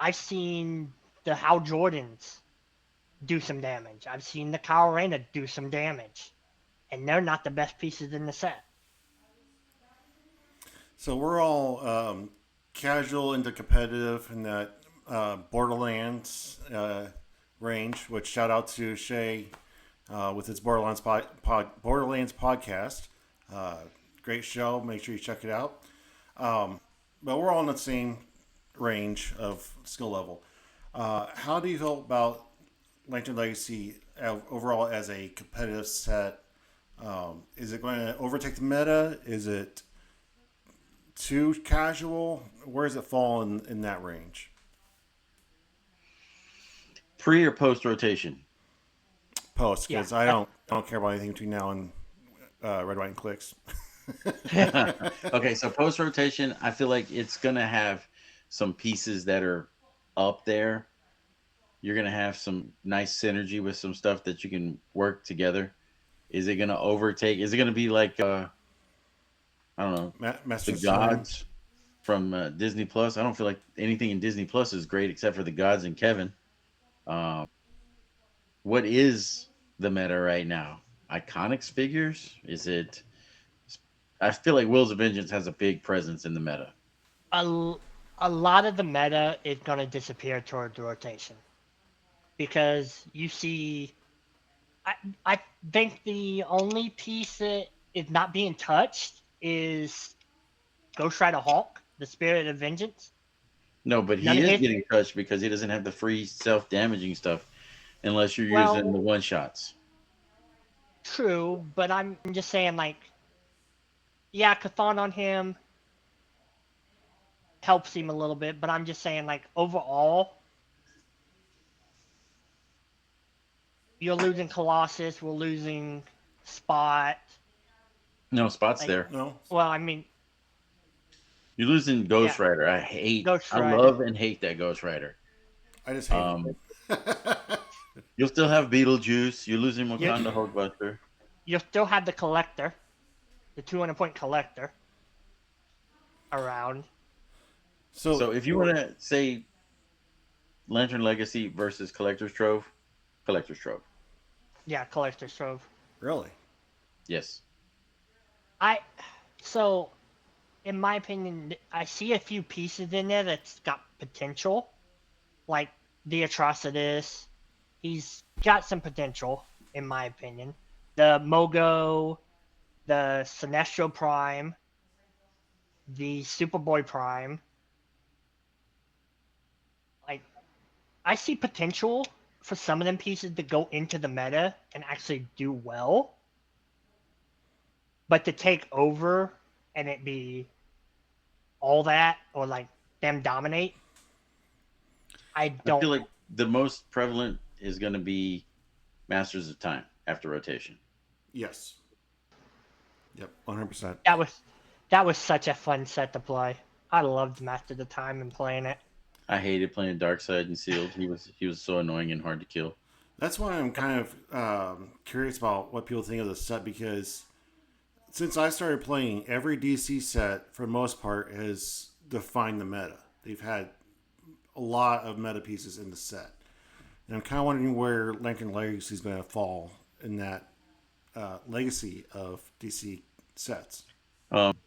I've seen the Hal Jordans do some damage. I've seen the Kyle Rayner do some damage. And they're not the best pieces in the set. So we're all casual into competitive in that Borderlands range. Which shout out to Shay with his Borderlands podcast. Great show. Make sure you check it out. But we're all in the same range of skill level. How do you feel about Lantern Legacy overall as a competitive set? Is it going to overtake the meta? Is it too casual? Where does it fall in that range? Pre or post rotation? Post, Yeah. because I don't care about anything between now and Red, White, and Clix. Okay, so post rotation, I feel like it's gonna have some pieces that are up there. You're gonna have some nice synergy with some stuff that you can work together. Is it gonna overtake? Is it gonna be like I don't know, the Master Sword. gods from Disney Plus? I don't feel like anything in Disney Plus is great except for the gods and Kevin. Um, what is the meta right now? Iconics figures? Is it? I feel like Wills of Vengeance has a big presence in the meta. a, a lot of the meta is going to disappear toward the rotation because you see I, I think the only piece that is not being touched is Ghost Rider Hawk, the Spirit of Vengeance. No, but None he of is his, getting touched because he doesn't have the free self-damaging stuff unless you're using the well, one shots. true, but I'm just saying, like, yeah, Cathan on him helps him a little bit, but I'm just saying, like, overall, you're losing Colossus, we're losing Spot. No, Spot's Like, there. No, well, I mean, You're losing yeah, Ghost Rider. Ghost I Rider. love and hate that Ghost Rider. I just hate Um, it. you'll still have Beetlejuice. You're losing You, Wakanda Hulkbuster. you'll still have the Collector, the 200-point Collector around. So So if you want to say Lantern Legacy versus Collector's Trove, Collector's Trove. Yeah, Collector's Trove. really, Yes. I so in my opinion, I see a few pieces in there that's got potential, like the Atrocitus. He's got some potential, in my opinion. The Mogo, the Sinestro Prime, the Superboy Prime. Like, I see potential for some of them pieces to go into the meta and actually do well, but to take over and it be all that or like them dominate, I I don't feel like know. the most prevalent is going to be Masters of Time after rotation. yes, yep, 100%. That was such a fun set to play. I loved Master of the Time and playing it. I hated playing Darkseid and Sealed. He was so annoying and hard to kill. That's why I'm kind of curious about what people think of the set because since I started playing, every DC set for the most part has defined the meta. They've had a lot of meta pieces in the set, and I'm kind of wondering where Lantern Legacy is going to fall in that legacy of DC sets.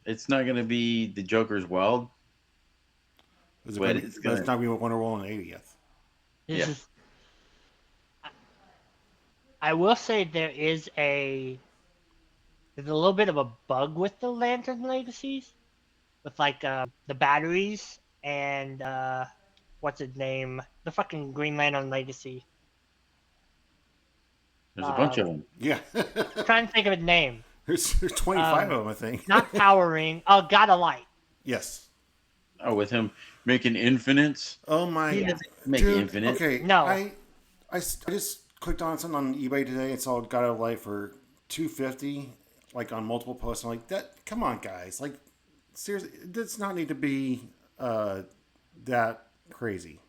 It's not going to be the Joker's Wild, Is it but going to be? it's But going it's to, not going to be Wonder Woman 80th. This yeah. is I will say there's a little bit of a bug with the Lantern Legacies with like the batteries and what's his name? The fucking Green Lantern Legacy. There's a bunch Um of them. Yeah, trying to think of his name. there's 25 of them, I think. Not Power Ring. Oh, God of Light. Yes. Oh, with him making infinites. Oh my, He Yeah. doesn't make dude. infinite. Okay, No. I just clicked on something on eBay today. It's all got out life for 250, like on multiple posts. I'm like, that. Come on, guys. Like, seriously, it does not need to be that crazy.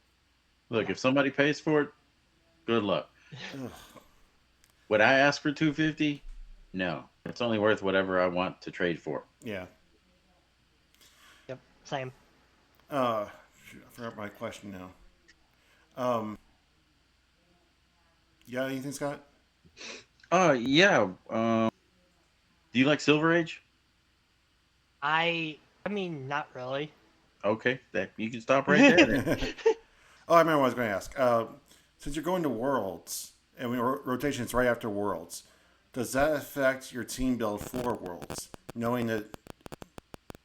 Look, if somebody pays for it, good luck. Would I ask for 250? No. It's only worth whatever I want to trade for. Yeah. Yep. Same. Shoot, I forgot my question now. Yeah, anything, Scott? Yeah. Do you like Silver Age? I mean, not really. Okay, that you can stop right there then. Oh, I remember what I was going to ask. Since you're going to Worlds, and rotation's right after Worlds, does that affect your team build for Worlds? Knowing that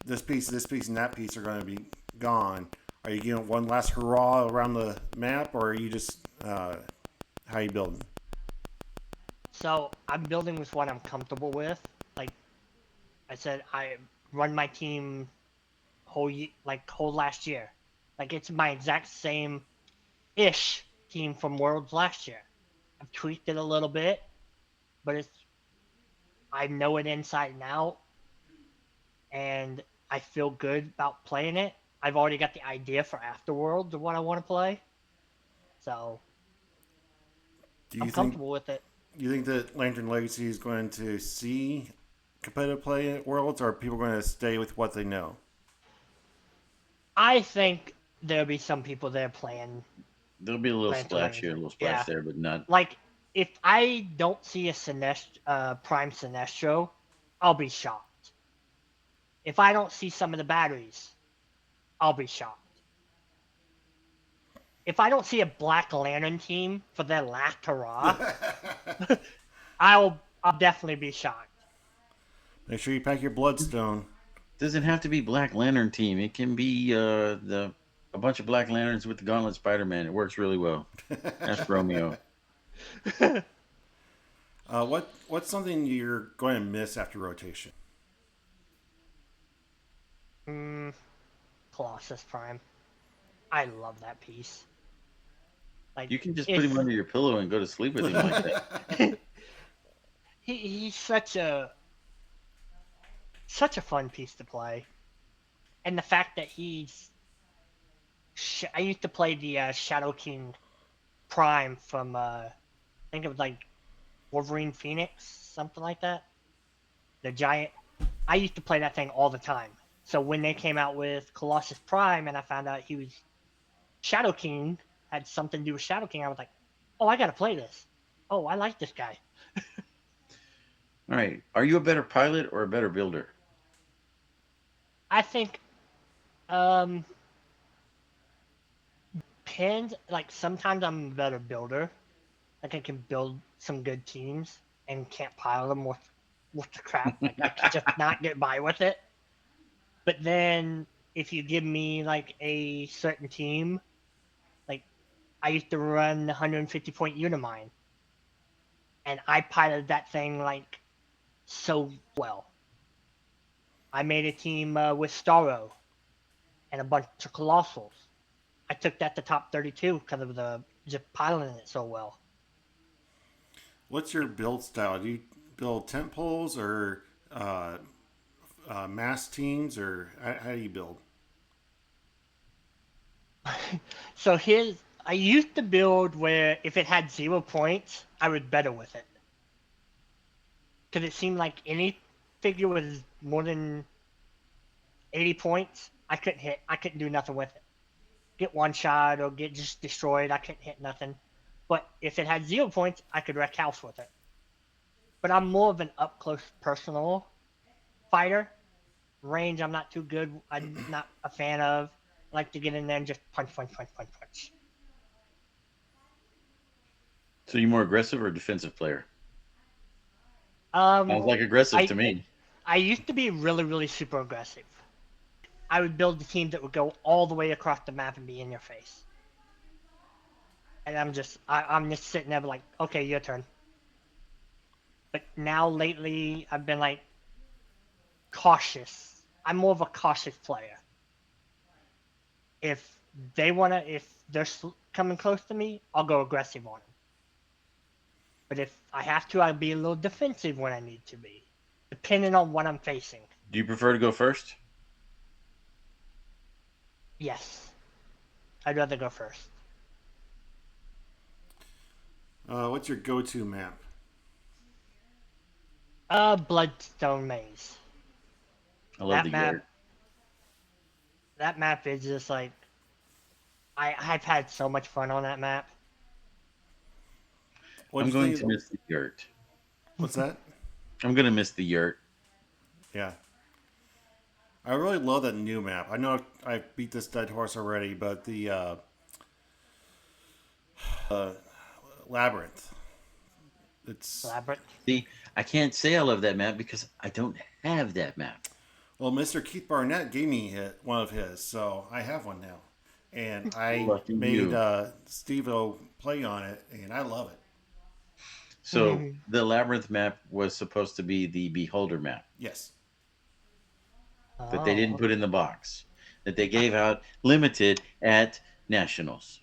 this piece, and that piece are going to be gone, are you giving one last hurrah around the map, or are you just How you building? So I'm building with what I'm comfortable with. Like I said, I run my team whole last year. Like it's my exact same ish team from Worlds last year. I've tweaked it a little bit, but I know it inside and out, and I feel good about playing it. I've already got the idea for Afterworlds of what I want to play, so Do I'm you think comfortable with it. you think that Lantern Legacy is going to see competitive play at Worlds, or are people going to stay with what they know? I think there'll be some people there playing There'll be a little Lantern splash Legacy. here, a little splash Yeah, there, but not. like if I don't see a Prime Sinestro, I'll be shocked. If I don't see some of the batteries, I'll be shocked. If I don't see a Black Lantern team for their last hurrah, I'll definitely be shocked. Make sure you pack your Bloodstone. Doesn't have to be Black Lantern team. It can be a bunch of Black Lanterns with the Gauntlet Spider-Man. It works really well. That's Romeo. What's something you're going to miss after rotation? Colossus Prime. I love that piece. Like You can just put him under your pillow and go to sleep with him like that. he's such a fun piece to play, and the fact that I used to play the Shadow King Prime from I think it was like Wolverine Phoenix, something like that. The giant. I used to play that thing all the time. So when they came out with Colossus Prime, and I found out he was Shadow King, had something to do with Shadow King, I was like, oh, I gotta play this. Oh, I like this guy. All right. Are you a better pilot or a better builder? I think depends. Like sometimes I'm a better builder. Like I can build some good teams and can't pile them with the crap. Like I can just not get by with it. But then if you give me like a certain team, like I used to run 150 point Unimine, and I piloted that thing like so well. I made a team with Starro and a bunch of Colossals. I took that to top 32 because of just piloting it so well. What's your build style? Do you build tent poles or mass teams, or how do you build? So I used to build where if it had 0 points, I would better with it. Because it seemed like any figure was more than 80 points, I couldn't do nothing with it. Get one shot or get just destroyed, I couldn't hit nothing. But if it had 0 points, I could wreck house with it. But I'm more of an up close personal fighter. Range, I'm not too good. I'm not a fan of. I like to get in there and just punch. So you more aggressive or defensive player? Um, Sounds like aggressive I to me. I used to be really, really super aggressive. I would build the team that would go all the way across the map and be in your face. And I'm just sitting there like, okay, your turn. But now lately, I've been like cautious. I'm more of a cautious player. If if they're coming close to me, I'll go aggressive on them. But if I have to, I'll be a little defensive when I need to be, depending on what I'm facing. Do you prefer to go first? Yes, I'd rather go first. What's your go-to map? Bloodstone Maze. I love the map. yard. That map is just like I've had so much fun on that map. I'm going to miss the yurt. What's that? I'm going to miss the yurt. Yeah. I really love that new map. I know I beat this dead horse already, but the Labyrinth. It's Labyrinth. See, I can't say I love that map because I don't have that map. Well, Mr. Keith Barnett gave me one of his, so I have one now. and I Lucky made you. Steve-O play on it, and I love it. So the labyrinth map was supposed to be the beholder map Yes. that they didn't Oh, put in the box, that they gave out limited at nationals.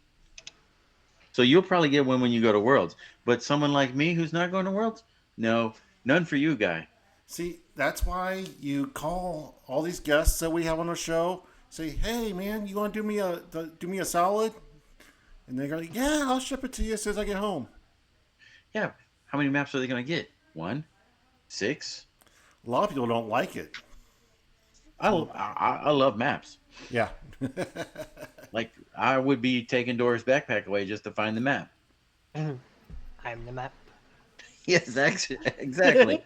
So you'll probably get one when you go to Worlds. But someone like me who's not going to Worlds, no, none for you, guy. See, that's why you call all these guests that we have on the show. Say, hey man, you want to do me a solid? And they go, yeah, I'll ship it to you as soon as I get home. Yeah. How many maps are they going to get? 1, 6. A lot of people don't like it. I love maps. Yeah. Like I would be taking Dora's backpack away just to find the map. I'm the map. Yes, exactly.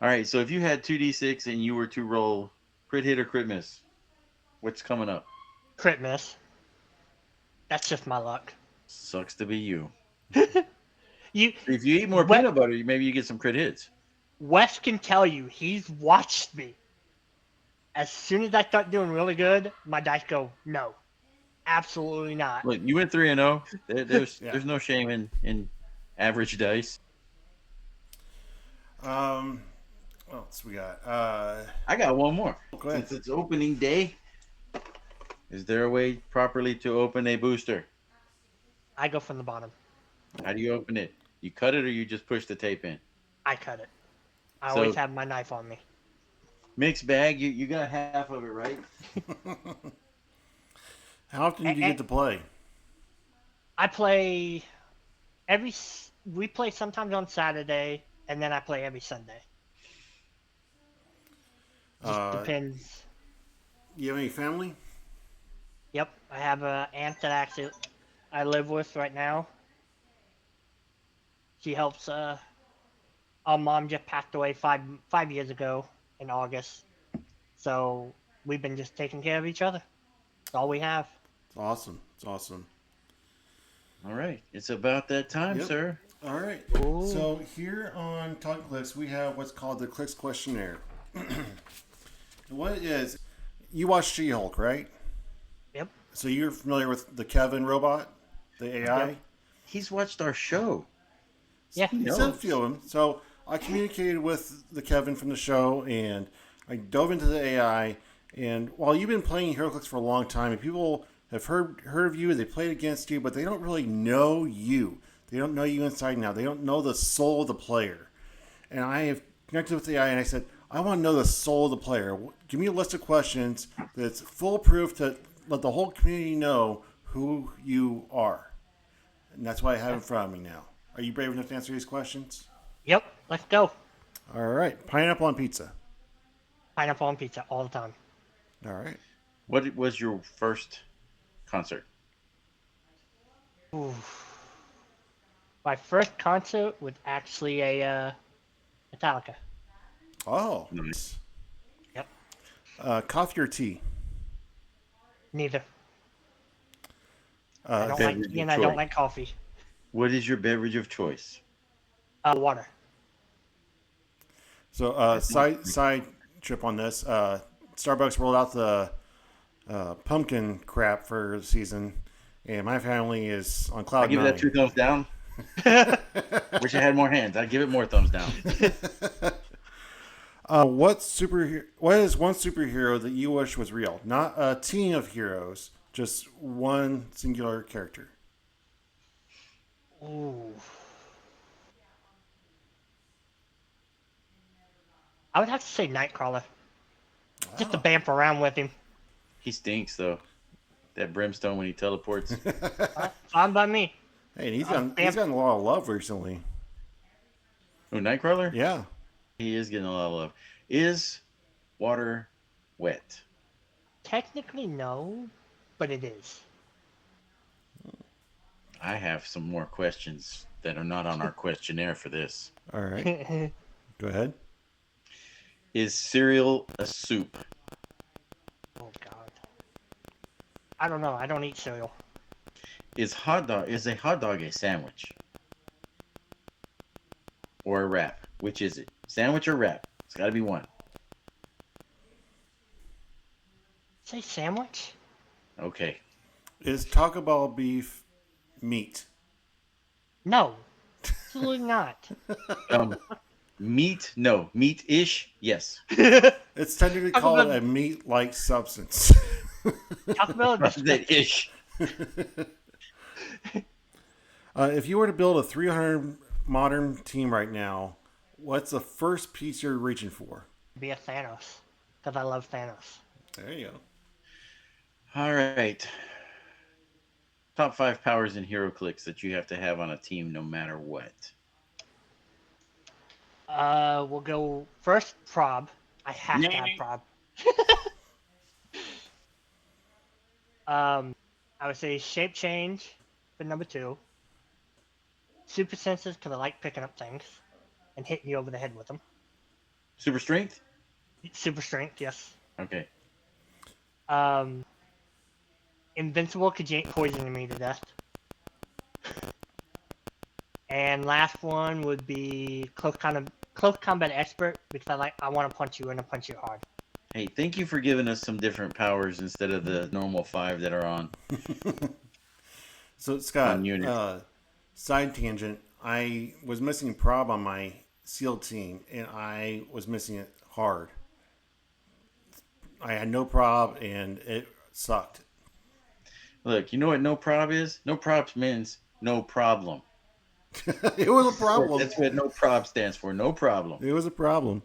All right. So if you had 2d6 and you were to roll crit hit or crit miss, what's coming up? Crit miss. That's just my luck. Sucks to be you. You, If you eat more peanut butter, maybe you get some crit hits. Wes can tell you he's watched me. As soon as I start doing really good, my dice go, no, absolutely not. Look, you went 3-0. There's Yeah. there's no shame in average dice. What else we got? I got one more. Go ahead. Since it's opening day, is there a way properly to open a booster? I go from the bottom. How do you open it? You cut it or you just push the tape in? I cut it. I So- always have my knife on me. Mixed bag, you got half of it, right? How often do you get to play? I play we play sometimes on Saturday, and then I play every Sunday. Just depends. You have any family? Yep, I have an aunt that I live with right now. She helps. Our mom just passed away 5 years ago in August, so we've been just taking care of each other. That's all we have. It's awesome. It's awesome. All right. It's about that time, Yep. sir. All right. Ooh. So here on Talkn, we have what's called the Clix questionnaire. What it is, you watch She-Hulk, right? Yep. So you're familiar with the Kevin robot, the AI? Yep. He's watched our show. Yeah. He It's a knows. few of them. So I communicated with the Kevin from the show, and I dove into the AI. And while you've been playing Heroclix for a long time, and people have heard of you, they played against you, but they don't really know you. They don't know you inside and out. They don't know the soul of the player. And I have connected with the AI, and I said, I want to know the soul of the player. Give me a list of questions that's foolproof to let the whole community know who you are. And that's why I have it in front of me now. Are you brave enough to answer these questions? Yep. Let's go. All right. Pineapple on pizza. Pineapple on pizza all the time. All right. What was your first concert? Ooh. My first concert was actually a Metallica. Oh. Nice. Yep. Coffee or tea? Neither. I don't beverage like of tea and I don't choice. like coffee. What is your beverage of choice? Water. So side trip on this. Starbucks rolled out the pumpkin crap for the season, and my family is on I cloud give it nine. that 2 thumbs down. Wish I had more hands. I'd give it more thumbs down. What is one superhero that you wish was real? Not a team of heroes, just one singular character. Ooh. I would have to say Nightcrawler. Just to bamf around with him. He stinks though. That brimstone when he teleports. Fine by me. Hey, and he's gotten a lot of love recently. Oh, Nightcrawler? Yeah. He is getting a lot of love. Is water wet? Technically, no, but it is. I have some more questions that are not on our questionnaire for this. All right. Go ahead. Is cereal a soup? Oh God. I don't know. I don't eat cereal. Is a hot dog a sandwich? Or a wrap? Which is it? Sandwich or wrap? It's got to be one. Say sandwich? Okay. Is Taco Bell beef meat? No, absolutely not. Meat? No. Meat-ish? Yes. It's technically Taco called Bell, a meat-like substance. Taco Bell I just said ish. If you were to build a 300 modern team right now, what's the first piece you're reaching for? be a Thanos because I love Thanos. There you go. All right. Top 5 powers in Heroclix that you have to have on a team no matter what. We'll go first. Prob. I have to have Prob. I would say shape change for number 2. Super senses because I like picking up things and hitting you over the head with them. Super strength? Super strength, yes. Okay. Invincible because you ain't poisoning me to death. And last one would be close combat expert because I want to punch you and I punch you hard. Hey, thank you for giving us some different powers instead of the normal 5 that are on. So, Scott, units. Side tangent. I was missing prob on my SEAL team, and I was missing it hard. I had no prob, and it sucked. Look, you know what no prob is? No prob means no problem. It was a problem. That's what no prob stands for. No problem. It was a problem.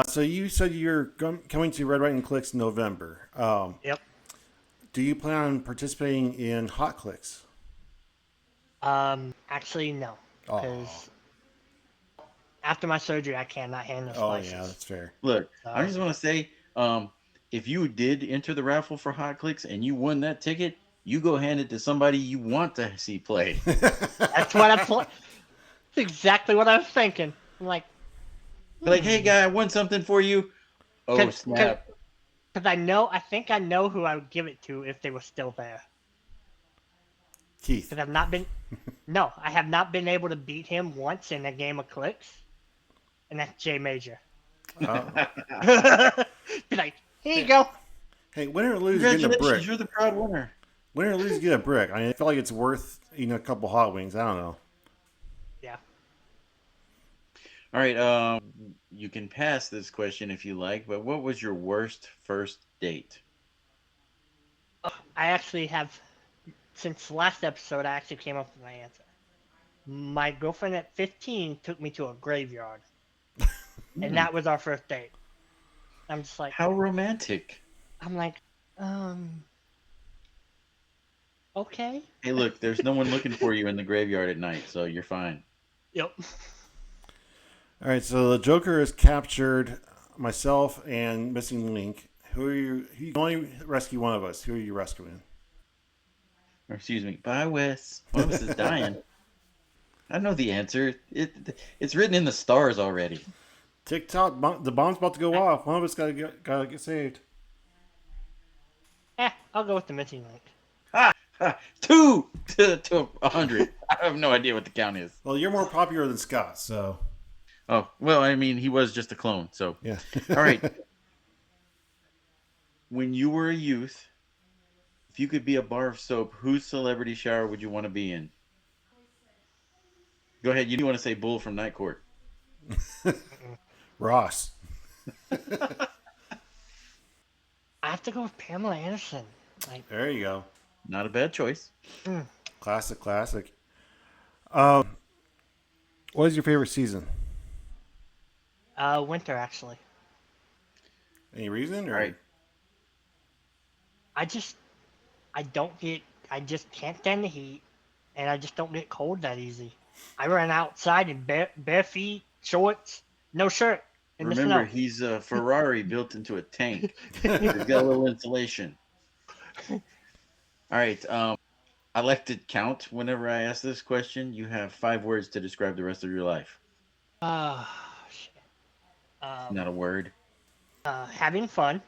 So you said you're coming to Red, White, and Clicks in November. Yep. Do you plan on participating in Hot Clicks? Actually, no. Oh. Because after my surgery, I cannot handle spices. Oh, yeah, that's fair. Look, I just want to say, if you did enter the raffle for Hot Clicks and you won that ticket, you go hand it to somebody you want to see play. That's what That's exactly what I was thinking. I'm like, hey guy, I won something for you. Oh snap! Because I think I know who I would give it to if they were still there. Keith. Because I have not been able to beat him once in a game of Clix, and that's J Major. Oh. Be like, here you go. Hey, win or lose, you get a brick. You're the proud winner. Win or lose, you get a brick. I feel like it's worth eating a couple hot wings. I don't know. Yeah. All right. You can pass this question if you like, but what was your worst first date? I actually have, since last episode, I actually came up with my answer. My girlfriend at 15 took me to a graveyard, and that was our first date. I'm just like, how romantic. I'm like, okay. Hey, look, there's no one looking for you in the graveyard at night, so you're fine. Yep. All right, so the Joker has captured myself and Missing Link. Who are you? You can only rescue one of us. Who are you rescuing? Or excuse me. Bye, Wes. One of us is dying. I know the answer. It's written in the stars already. TikTok, the bomb's about to go off. One of us gotta get saved. I'll go with the Missing Link. 2 to 100. I have no idea what the count is. Well, you're more popular than Scott, so. Oh, well, I mean, he was just a clone, so. Yeah. All right. When you were a youth, if you could be a bar of soap, whose celebrity shower would you want to be in? Go ahead. You want to say Bull from Night Court. Ross. I have to go with Pamela Anderson. There you go. Not a bad choice. Classic. What is your favorite season? Winter, actually. Any reason? Or? All right. I just can't stand the heat, and I just don't get cold that easy. I run outside in bare feet, shorts, no shirt, in the Remember, snow. he's a Ferrari built into a tank. He's got a little insulation. All right. I like to count whenever I ask this question. You have 5 words to describe the rest of your life. Shit. Not a word. Having fun.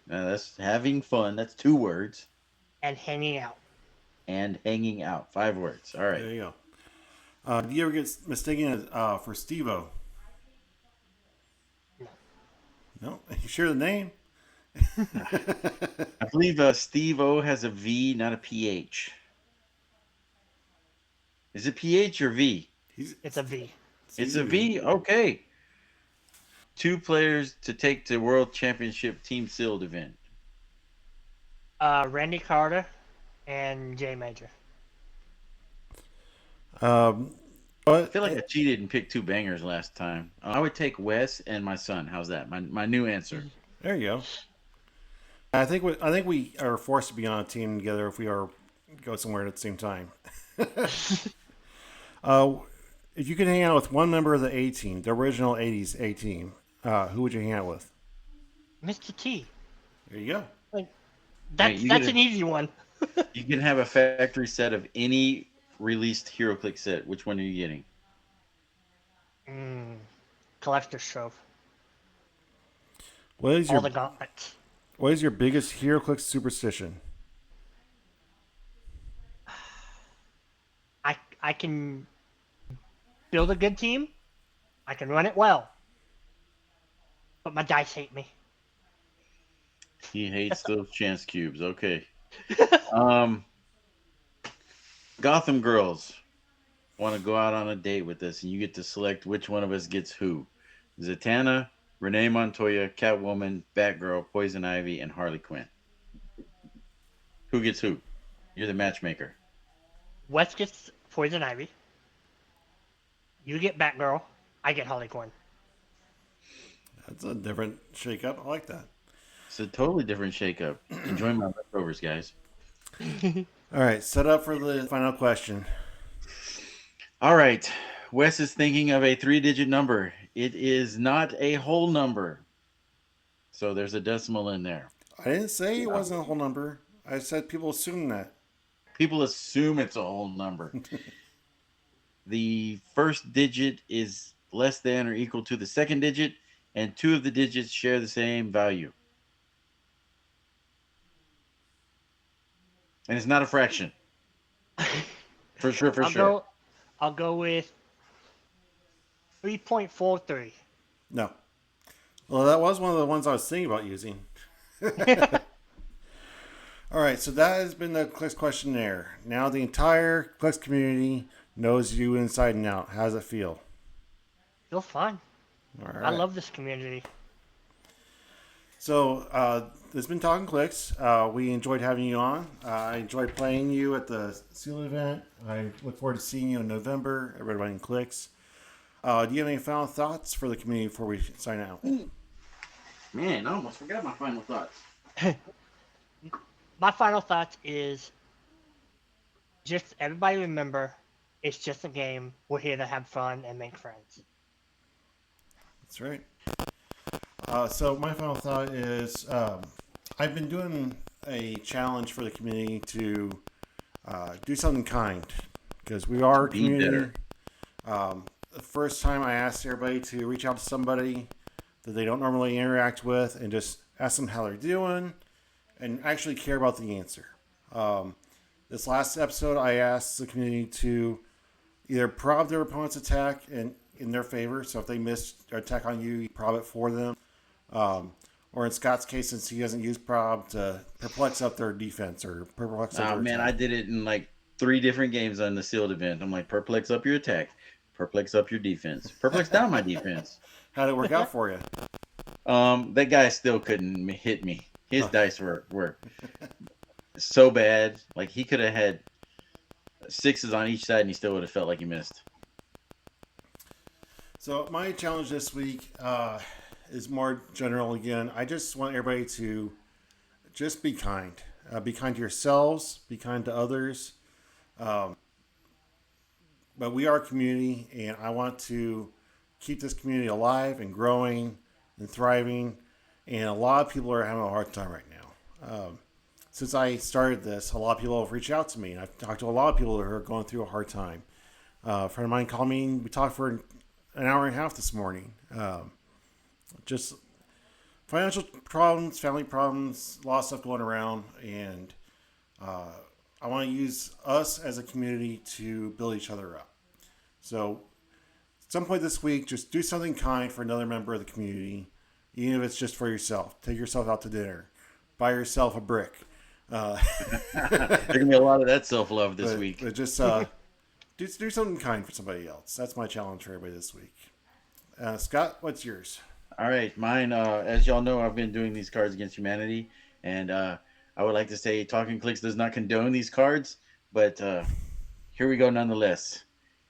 That's having fun. That's 2 words. And hanging out. And hanging out. 5 words. All right. There you go. Do you ever get mistaken for Steve-O? No. No? You sure the name? I believe Steve O has a V, not a PH. Is it PH or V? It's a V. It's a V? Okay. 2 players to take to World Championship Team Sealed event. Randy Carter and Jay Major. I feel like I cheated and picked 2 bangers last time. I would take Wes and my son. How's that? My new answer. There you go. I think we are forced to be on a team together if we are go somewhere at the same time. If you could hang out with one member of the A team, the original '80s A team, who would you hang out with? Mr. T. There you go. Like, that's an easy one. You can have a factory set of any released Heroclix set. Which one are you getting? Collector's Trove. What is all the gauntlets. What is your biggest Heroclix superstition? I can build a good team. I can run it well. But my dice hate me. He hates those chance cubes. Okay. Gotham girls want to go out on a date with us, and you get to select which one of us gets who. Zatanna, Renee Montoya, Catwoman, Batgirl, Poison Ivy, and Harley Quinn. Who gets who? You're the matchmaker. Wes gets Poison Ivy. You get Batgirl. I get Harley Quinn. That's a different shake-up. I like that. It's a totally different shake-up. Enjoy my leftovers, guys. All right, set up for the final question. All right. Wes is thinking of a 3-digit number. It is not a whole number. So there's a decimal in there. I didn't say it wasn't a whole number. I said people assume that. People assume it's a whole number. The first digit is less than or equal to the second digit, and 2 of the digits share the same value. And it's not a fraction. For sure. I'll go with 3.43. No. Well, that was one of the ones I was thinking about using. All right, so that has been the Clix questionnaire. Now the entire Clix community knows you inside and out. How does it feel? Feels fine. All right. I love this community. So, it's been Talkn Clix. We enjoyed having you on. I enjoyed playing you at the Seal event. I look forward to seeing you in November. Everybody in Clix. Do you have any final thoughts for the community before we sign out? Man, I almost forgot my final thoughts. My final thoughts is just everybody remember, it's just a game. We're here to have fun and make friends. That's right. So my final thought is I've been doing a challenge for the community to do something kind because we are a community. The first time I asked everybody to reach out to somebody that they don't normally interact with and just ask them how they're doing and actually care about the answer. This last episode, I asked the community to either prob their opponent's attack in their favor. So if they missed their attack on you, you prob it for them. Or in Scott's case, since he doesn't use prob, to perplex up their defense or perplex up their attack. I did it in like 3 different games on the sealed event. I'm like, perplex up your attack, perplex up your defense, perplex down my defense. How'd it work out for you? That guy still couldn't hit me. His dice were so bad. Like he could have had 6s on each side and he still would have felt like he missed. So my challenge this week is more general again. I just want everybody to just be kind. Be kind to yourselves. Be kind to others. But we are a community, and I want to keep this community alive and growing and thriving. And a lot of people are having a hard time right now. Since I started this, a lot of people have reached out to me, and I've talked to a lot of people who are going through a hard time. A friend of mine called me, and we talked for an hour and a half this morning. Just financial problems, family problems, a lot of stuff going around, and I want to use us as a community to build each other up. So at some point this week, just do something kind for another member of the community. even if it's just for yourself. Take yourself out to dinner. Buy yourself a brick. There's gonna be a lot of that self-love this week. But just do something kind for somebody else. That's my challenge for everybody this week. Scott, what's yours? All right, mine. As y'all know, I've been doing these Cards Against Humanity, and I would like to say Talkn Clix does not condone these cards, but here we go nonetheless.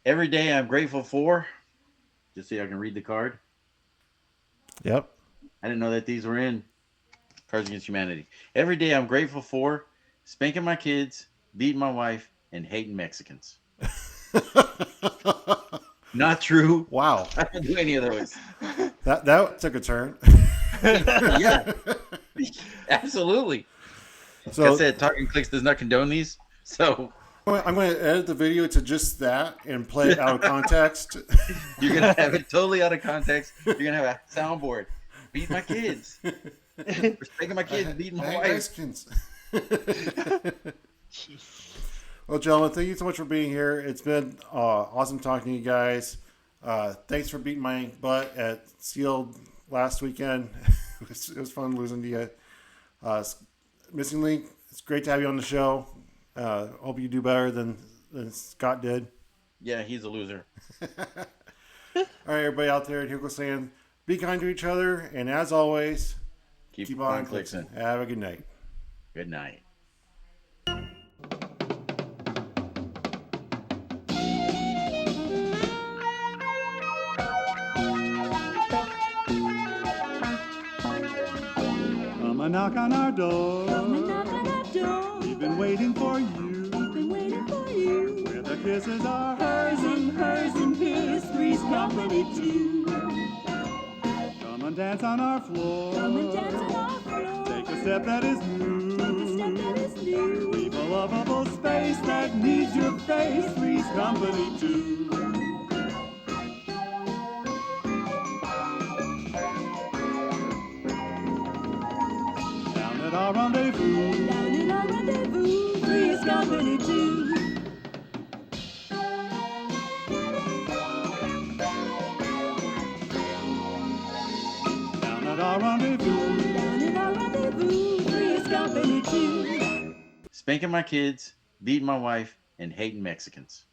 Every day I'm grateful for, just so y'all can read the card. Yep. I didn't know that these were in Cards Against Humanity. Every day I'm grateful for spanking my kids, beating my wife, and hating Mexicans. Not true. Wow. I don't do any of those. That took a turn. Yeah. Absolutely. So like I said, Talkn Clix does not condone these. So I'm going to edit the video to just that and play it out of context. you're going to have it totally out of context. You're going to have a soundboard. Beat my kids. Spanking my kids, beating my wife. Mexicans. Well, gentlemen, thank you so much for being here. It's been awesome talking to you guys. Thanks for beating my butt at Sealed last weekend. It was fun losing to you. Missing Link, it's great to have you on the show. Hope you do better than Scott did. Yeah, he's a loser. All right, everybody out there at Heroclix Land, be kind to each other, and as always, keep on Clixing. Have a good night. Good night. Come and knock on our door. Come and knock on our door. We've been waiting for you. We've been waiting for you. Where the kisses are Hers and his, three's company too. Come and dance on our floor. Come and dance on our floor. Take a step that is new. Take a step that is new. Leave a lovable space that needs your face. Three's company too. Down at our rendezvous. Down in our rendezvous, three's company too. Down at our rendezvous. Down in our rendezvous, three's company too. Spanking my kids, beating my wife, and hating Mexicans.